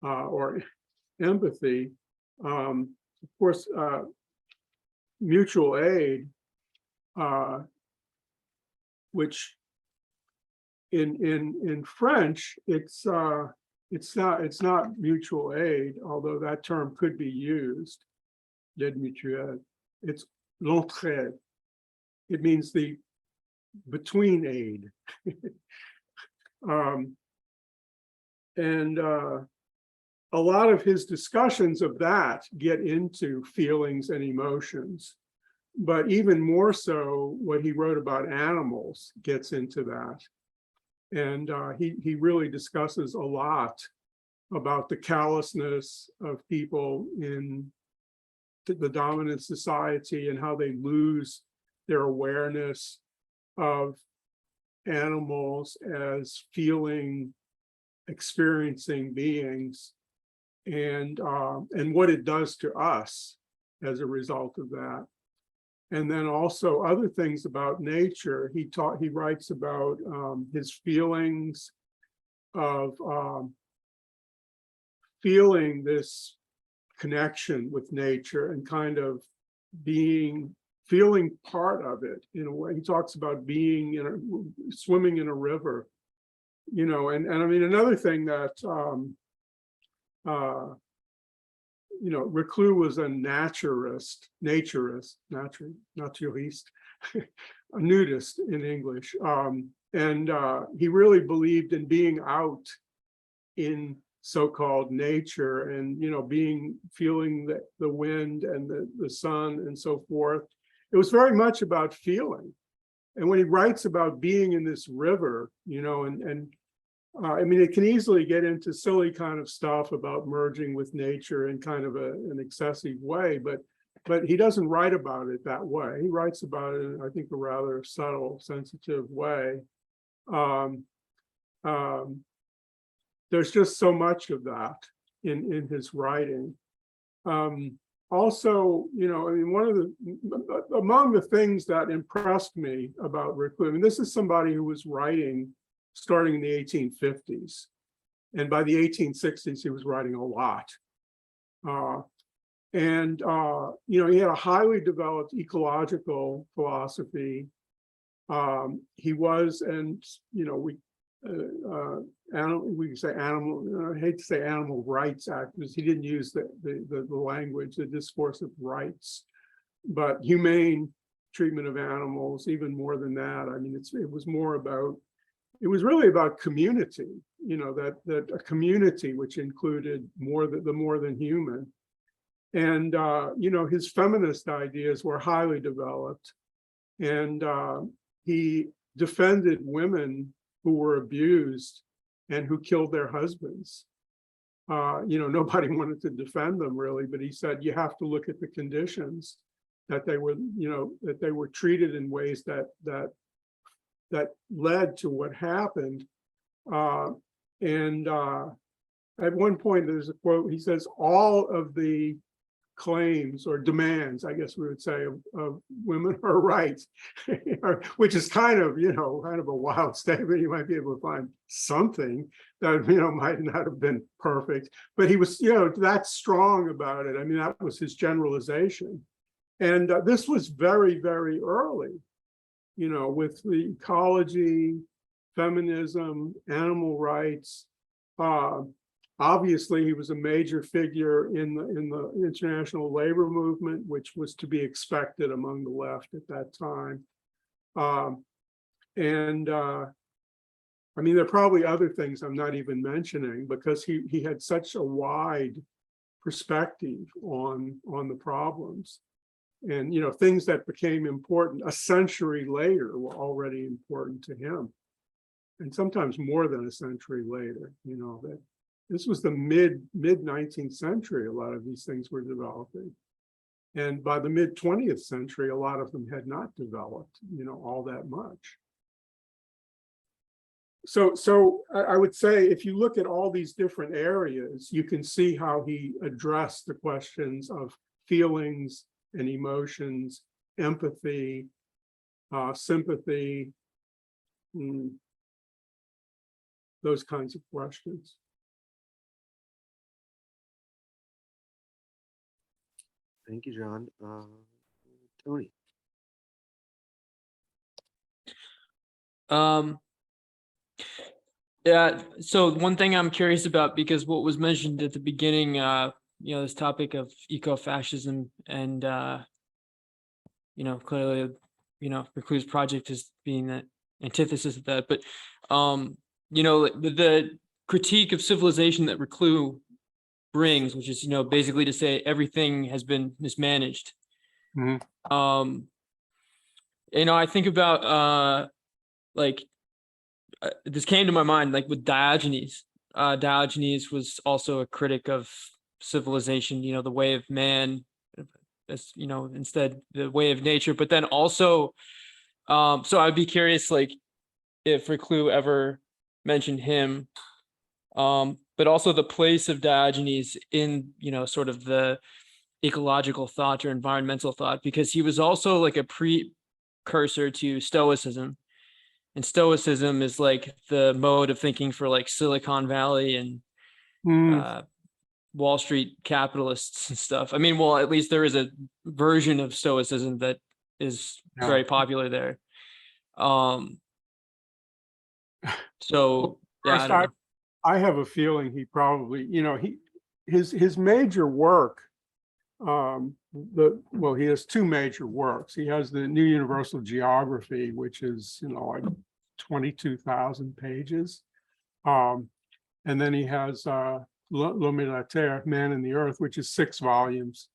or empathy. Of course, mutual aid, which in French, it's not mutual aid, although that term could be used, l'aide mutuelle. It's l'entraide. It means the between aid. And a lot of his discussions of that get into feelings and emotions, but even more so what he wrote about animals gets into that. And he really discusses a lot about the callousness of people in the dominant society, and how they lose their awareness of animals as feeling, experiencing beings, and what it does to us as a result of that. And then also other things about nature. He writes about his feelings of feeling this connection with nature and kind of feeling part of it in a way. He talks about swimming in a river, and I mean, another thing that Reclus was a naturist, a nudist in English. And he really believed in being out in so-called nature and, feeling the wind and the sun and so forth. It was very much about feeling. And when he writes about being in this river, I mean, it can easily get into silly kind of stuff about merging with nature in kind of an excessive way, but he doesn't write about it that way. He writes about it in, I think, a rather subtle, sensitive way. There's just so much of that in his writing. Also, I mean, among the things that impressed me about Reclus, I mean, this is somebody who was writing starting in the 1850s. And by the 1860s, he was writing a lot. He had a highly developed ecological philosophy. He was, and we say animal, I hate to say animal rights activist. He didn't use the language, the discourse of rights, but humane treatment of animals, even more than that. I mean, it was really about community, that a community which included the more than human. And, his feminist ideas were highly developed. And he defended women who were abused and who killed their husbands. Nobody wanted to defend them really, but he said, you have to look at the conditions that they were treated in ways that led to what happened. At one point, there's a quote, he says, all of the claims or demands, I guess we would say, of women are rights, which is kind of a wild statement. You might be able to find something that, might not have been perfect, but he was, that strong about it. I mean, that was his generalization. And this was very, very early, with the ecology, feminism, animal rights. Obviously, he was a major figure in the international labor movement, which was to be expected among the left at that time. I mean, there are probably other things I'm not even mentioning because he had such a wide perspective on the problems. And, things that became important a century later were already important to him. And sometimes more than a century later, that this was the mid 19th century, a lot of these things were developing. And by the mid 20th century, a lot of them had not developed, all that much. So I would say, if you look at all these different areas, you can see how he addressed the questions of feelings and emotions, empathy, sympathy, those kinds of questions. Thank you, John. Tony. Yeah, so one thing I'm curious about, because what was mentioned at the beginning, this topic of ecofascism and, clearly, Reclus' project is being the antithesis of that. But, the critique of civilization that Reclus brings, which is, basically to say everything has been mismanaged. Mm-hmm. I think about, this came to my mind, like with Diogenes. Diogenes was also a critic of civilization, the way of man, as instead the way of nature. But then also, so I'd be curious, like, if Reclus ever mentioned him, but also the place of Diogenes in sort of the ecological thought or environmental thought, because he was also like a precursor to Stoicism. And Stoicism is like the mode of thinking for like Silicon Valley and Wall Street capitalists and stuff. I mean, well, at least there is a version of Stoicism that is very popular there. So yeah, I don't know. I have a feeling he probably, his major work, he has two major works. He has the New Universal Geography, which is, like 22,000 pages. And then he has L'Homme et la Terre, Man and the Earth, which is 6 volumes,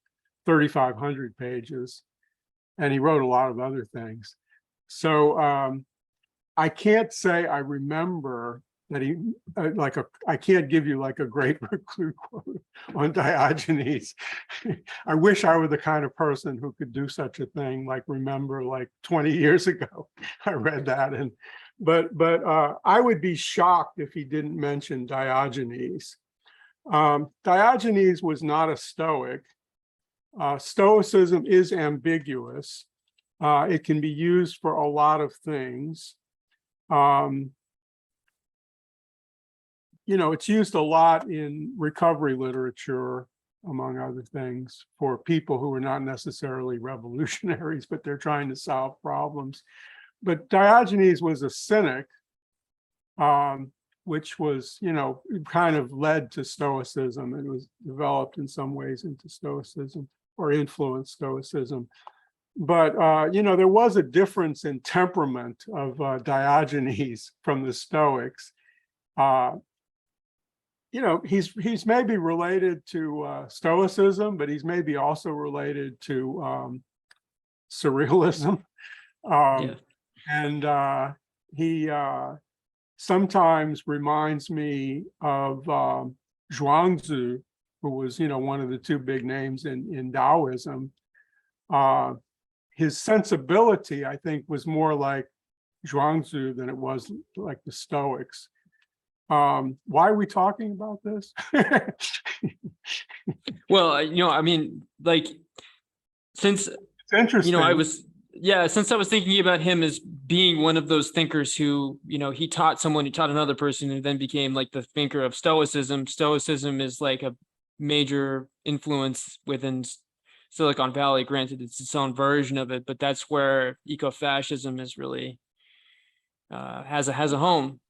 3,500 pages. And he wrote a lot of other things. So I can't say I remember that he I can't give you like a great Reclus quote on Diogenes. I wish I were the kind of person who could do such a thing, like remember like 20 years ago I read that. But I would be shocked if he didn't mention Diogenes. Diogenes was not a Stoic. Stoicism is ambiguous. It can be used for a lot of things. It's used a lot in recovery literature, among other things, for people who are not necessarily revolutionaries, but they're trying to solve problems. But Diogenes was a cynic, which was, kind of led to Stoicism. It was developed in some ways into Stoicism or influenced Stoicism. But, there was a difference in temperament of Diogenes from the Stoics. He's maybe related to Stoicism, but he's maybe also related to surrealism. And he sometimes reminds me of Zhuangzi, who was, one of the two big names in Taoism. His sensibility, I think, was more like Zhuangzi than it was like the Stoics. Why are we talking about this? Well, I mean, like, since it's interesting. Since I was thinking about him as being one of those thinkers who, he taught someone who taught another person who then became like the thinker of Stoicism. Stoicism is like a major influence within Silicon Valley. Granted, it's its own version of it, but that's where ecofascism is really has a home,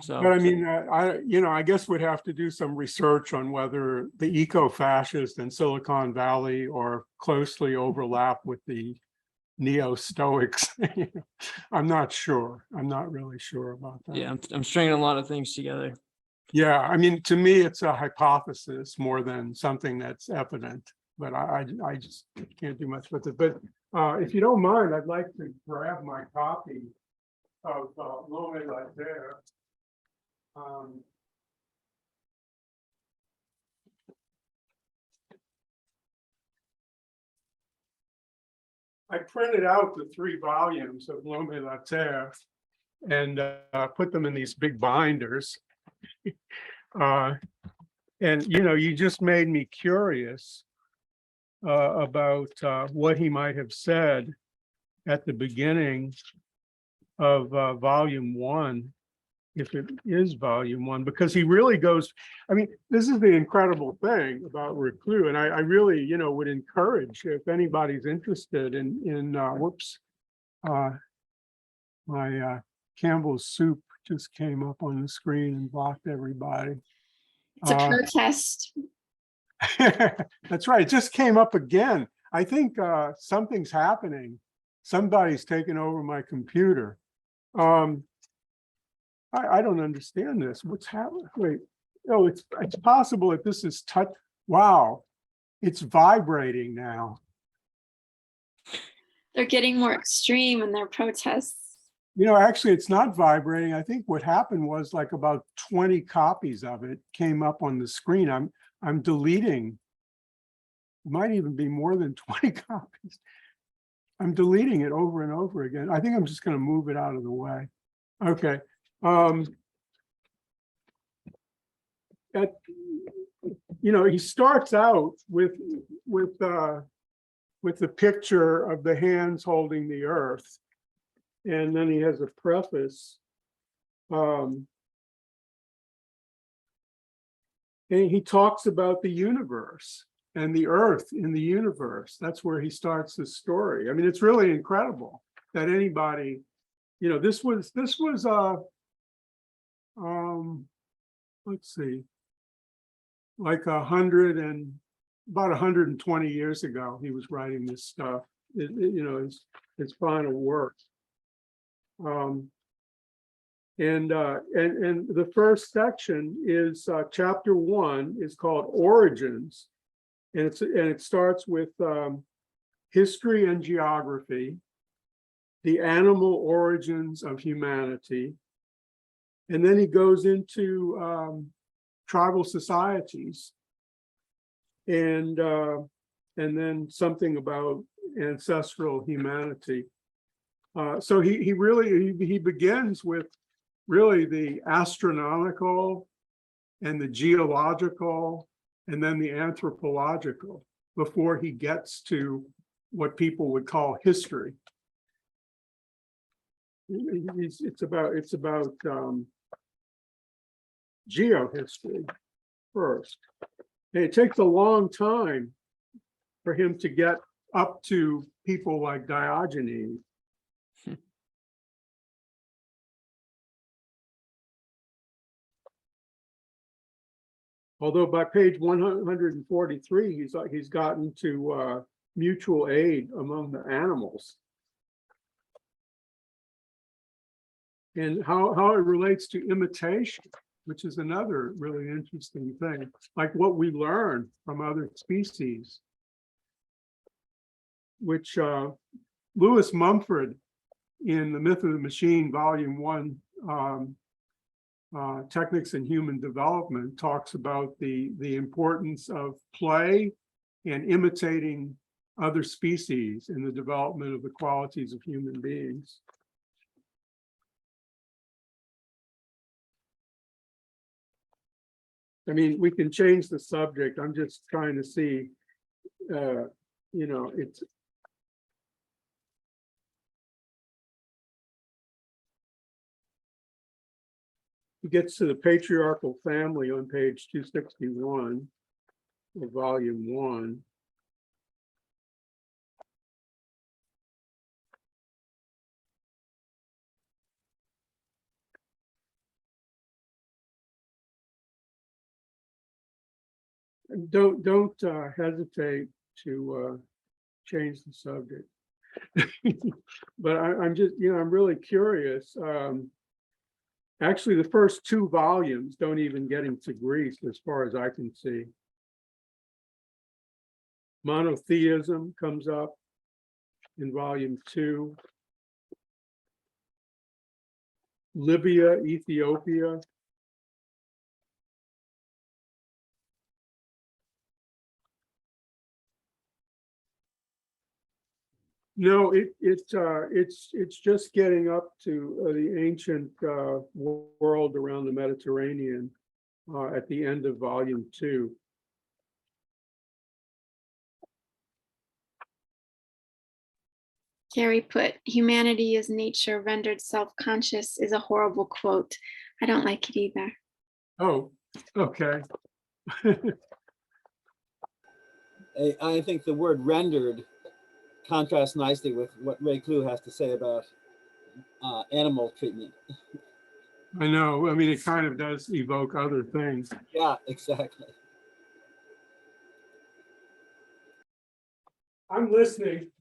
So, but I mean, I guess we'd have to do some research on whether the eco-fascist and Silicon Valley are closely overlap with the neo-Stoics. I'm not sure. I'm not really sure about that. Yeah, I'm stringing a lot of things together. Yeah, I mean, to me, it's a hypothesis more than something that's evident. But I just can't do much with it. But if you don't mind, I'd like to grab my copy of L'Homme et la Terre. I printed out the 3 volumes of L'Homme et la Terre and put them in these big binders. And you just made me curious about what he might have said at the beginning of volume 1, if it is volume 1, because he really goes, I mean, this is the incredible thing about Reclus, and I really, would encourage, if anybody's interested in my Campbell's soup just came up on the screen and blocked everybody. It's a protest. That's right. It just came up again. I think something's happening. Somebody's taken over my computer. I don't understand this. What's happening? Wait. Oh, it's possible that this is touch. Wow, it's vibrating now. They're getting more extreme in their protests. Actually, it's not vibrating. I think what happened was like about 20 copies of it came up on the screen. I'm deleting might even be more than 20 copies. I'm deleting it over and over again. I think I'm just going to move it out of the way. Okay. He starts out with the picture of the hands holding the earth, and then he has a preface. And he talks about the universe and the earth in the universe. That's where he starts the story. I mean, it's really incredible that anybody, this was let's see, like about 120 years ago, he was writing this stuff, his final work. And the first section is chapter 1 is called Origins, and it starts with history and geography, the animal origins of humanity, and then he goes into tribal societies, and then something about ancestral humanity. So he begins with really the astronomical and the geological and then the anthropological before he gets to what people would call history. It's about geohistory first. And it takes a long time for him to get up to people like Diogenes. Although by page 143, he's gotten to mutual aid among the animals. And how it relates to imitation, which is another really interesting thing, like what we learn from other species, which Lewis Mumford in The Myth of the Machine, Volume 1, Techniques in Human Development, talks about the importance of play and imitating other species in the development of the qualities of human beings. I mean, we can change the subject. I'm just trying to see, it's. He gets to the patriarchal family on page 261 of volume 1. Don't hesitate to change the subject. But I'm just, I'm really curious. Actually, the first 2 volumes don't even get into Greece, as far as I can see. Monotheism comes up in volume 2. Libya, Ethiopia. No, it's just getting up to the ancient world around the Mediterranean at the end of volume 2. Gary put, humanity is nature rendered self-conscious is a horrible quote. I don't like it either. Oh, okay. I think the word rendered contrasts nicely with what Reclus has to say about animal treatment. I know. I mean, it kind of does evoke other things. Yeah, exactly. I'm listening.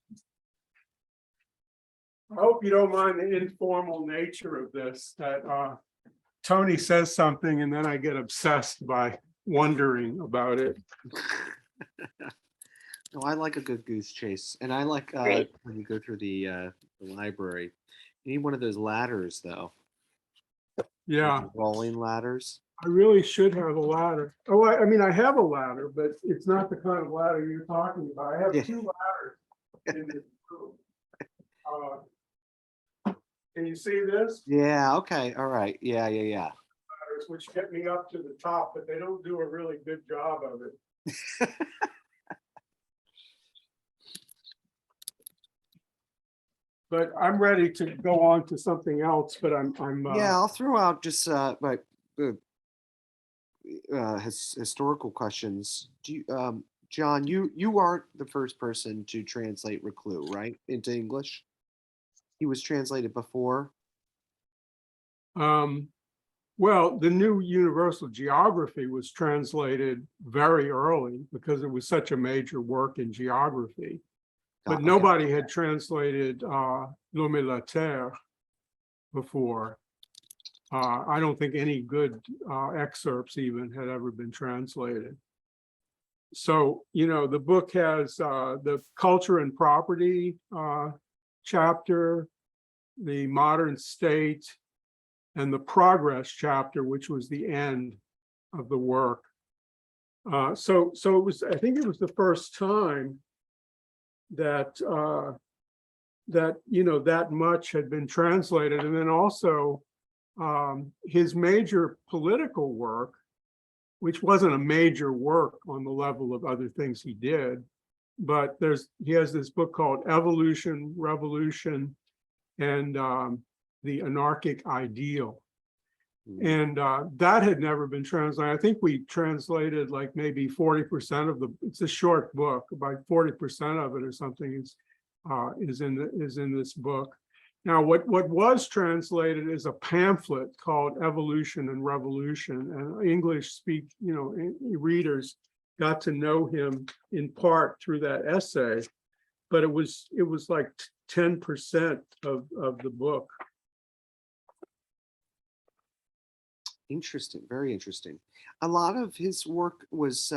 I hope you don't mind the informal nature of this, that Tony says something and then I get obsessed by wondering about it. No, I like a good goose chase, and I like Great. when you go through the library. You need one of those ladders, though. Yeah, Rolling ladders. I really should have a ladder. Oh, I mean, I have a ladder, but it's not the kind of ladder you're talking about. I have Yeah. 2 ladders in this room. Can you see this? Yeah. Okay. All right. Yeah. Yeah. Yeah. Ladders, which get me up to the top, but they don't do a really good job of it. But I'm ready to go on to something else, but I'm Yeah. I'll throw out just like historical questions. Do you, John, you aren't the first person to translate Reclus, right, into English? He was translated before. well, the new Universal Geography was translated very early because it was such a major work in geography. But Okay. nobody had translated L'Homme et la Terre before. I don't think any good excerpts even had ever been translated. So, you know, the book has the culture and property chapter, the modern state, and the progress chapter, which was the end of the work. So it was, I think it was the first time that that, you know, that much had been translated. And then also his major political work, which wasn't a major work on the level of other things he did, but he has this book called Evolution, Revolution, and the Anarchic Ideal. And that had never been translated. I think we translated like maybe 40% of it's a short book, about 40% of it or something is in this book. Now, what was translated is a pamphlet called Evolution and Revolution, and English readers got to know him in part through that essay, but it was like 10% of the book. Interesting. Very interesting. A lot of his work was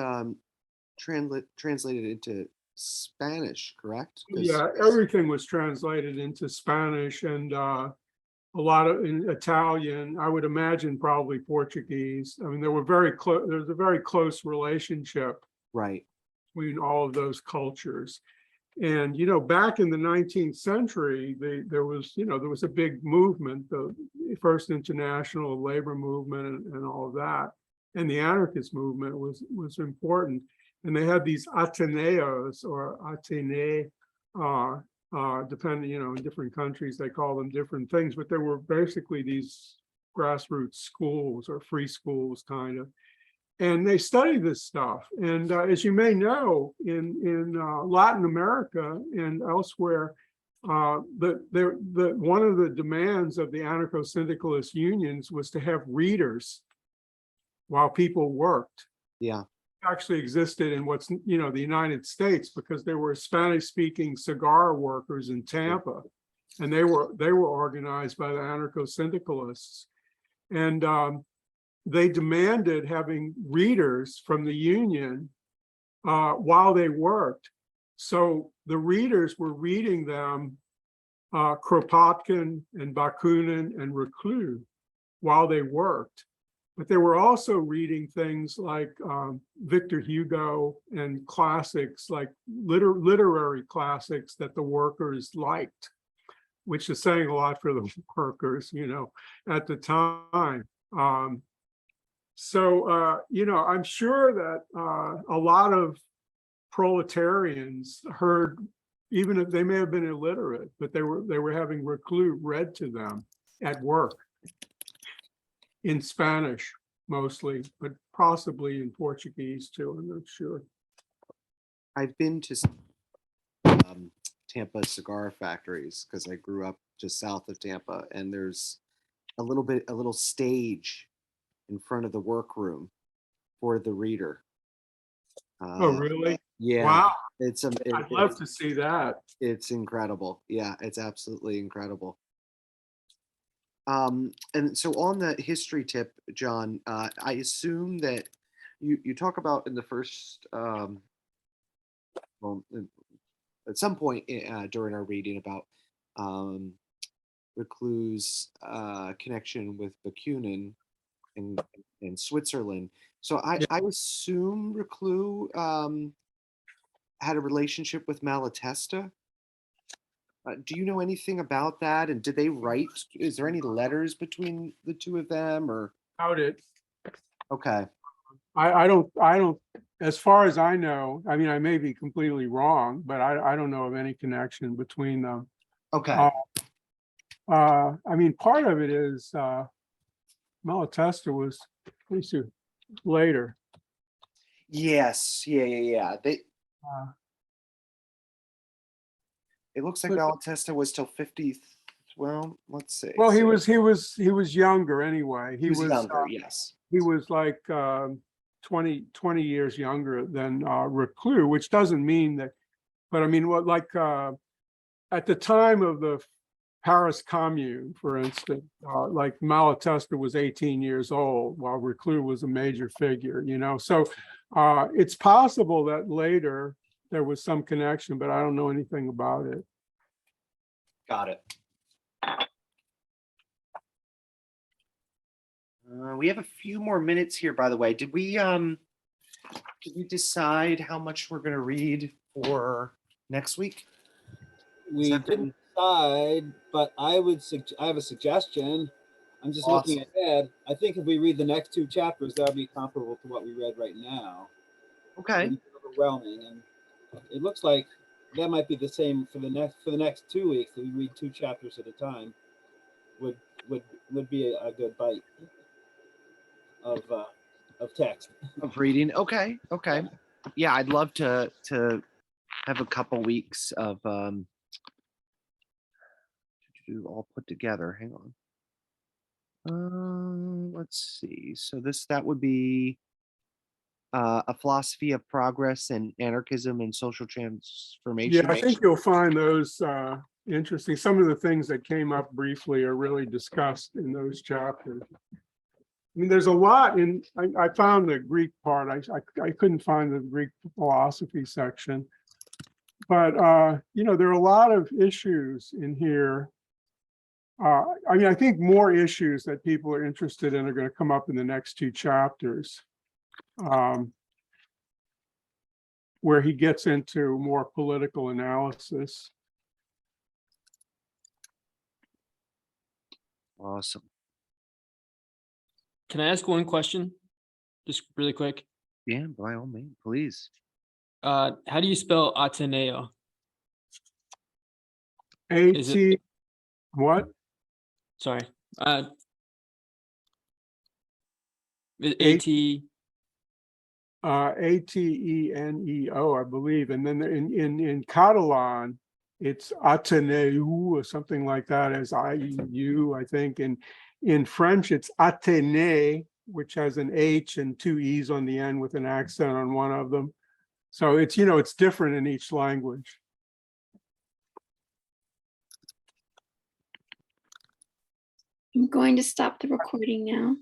translated into Spanish, correct? Yeah, everything was translated into Spanish and a lot of in Italian. I would imagine probably Portuguese. I mean, there was a very close relationship Right. between all of those cultures. And, you know, back in the 19th century, there was a big movement, the first international labor movement and all of that. And the anarchist movement was important. And they had these Ateneos or Atene, depending, you know, in different countries, they call them different things, but they were basically these grassroots schools or free schools kind of. And they study this stuff. And as you may know, in Latin America and elsewhere, one of the demands of the anarcho-syndicalist unions was to have readers while people worked. Yeah. Actually existed in what's, you know, the United States, because there were Spanish-speaking cigar workers in Tampa, and they were organized by the anarcho-syndicalists. And they demanded having readers from the union while they worked. So the readers were reading them Kropotkin and Bakunin and Reclus while they worked. But they were also reading things like Victor Hugo and classics like literary classics that the workers liked, which is saying a lot for the workers, you know, at the time. You know, I'm sure that a lot of proletarians heard, even if they may have been illiterate, but they were having Reclus read to them at work in Spanish mostly, but possibly in Portuguese too. I'm not sure. I've been to Tampa cigar factories because I grew up just south of Tampa, and there's a little stage in front of the workroom for the reader. Oh, really? Yeah. Wow. I'd love to see that. It's incredible. Yeah, it's absolutely incredible. And so on the history tip, John, I assume that you talk about in the first, well, at some point during our reading about Reclus' connection with Bakunin in Switzerland. So I assume Reclus had a relationship with Malatesta. Do you know anything about that? And did they write? Is there any letters between the two of them? Or About it. okay, I don't, as far as I know, I mean, I may be completely wrong, but I don't know of any connection between them. okay, I mean, part of it is Malatesta was pretty soon later. yes, yeah. They. Uh, It looks like But- Malatesta was till 50. Well, let's see. Well, he So- was younger anyway. He was younger, yes. He was like 20 years younger than Reclus, which doesn't mean that, but I mean, what, like at the time of the Paris Commune, for instance, like Malatesta was 18 years old while Reclus was a major figure, you know. So it's possible that later there was some connection, but I don't know anything about it. Got it. We have a few more minutes here, by the way. Did we decide how much we're going to read for next week? We didn't decide, but I have a suggestion. I'm just looking ahead. I think if we read the next 2 chapters, that'll be comparable to what we read right now. Okay. It's overwhelming, and it looks like that might be the same for the next 2 weeks. That we read 2 chapters at a time would be a good bite of text. Of reading. Okay. Yeah, I'd love to have a couple weeks of all put together. Hang on. Let's see. So that would be a philosophy of progress and anarchism and social transformation. Yeah, I think you'll find those interesting. Some of the things that came up briefly are really discussed in those chapters. I mean, there's a lot in, I found the Greek part. I couldn't find the Greek philosophy section. But, you know, there are a lot of issues in here. I mean, I think more issues that people are interested in are going to come up in the next 2 chapters, where he gets into more political analysis. Awesome. Can I ask one question? Just really quick. Yeah, by all means, please. How do you spell Ateneo? Is AT, what? Sorry. AT. Ateneo, I believe. And then in Catalan, it's Ateneu or something like that, as IU, I think. And in French, it's Athénée, which has an H and 2 E's on the end with an accent on one of them. So it's, you know, it's different in each language. I'm going to stop the recording now.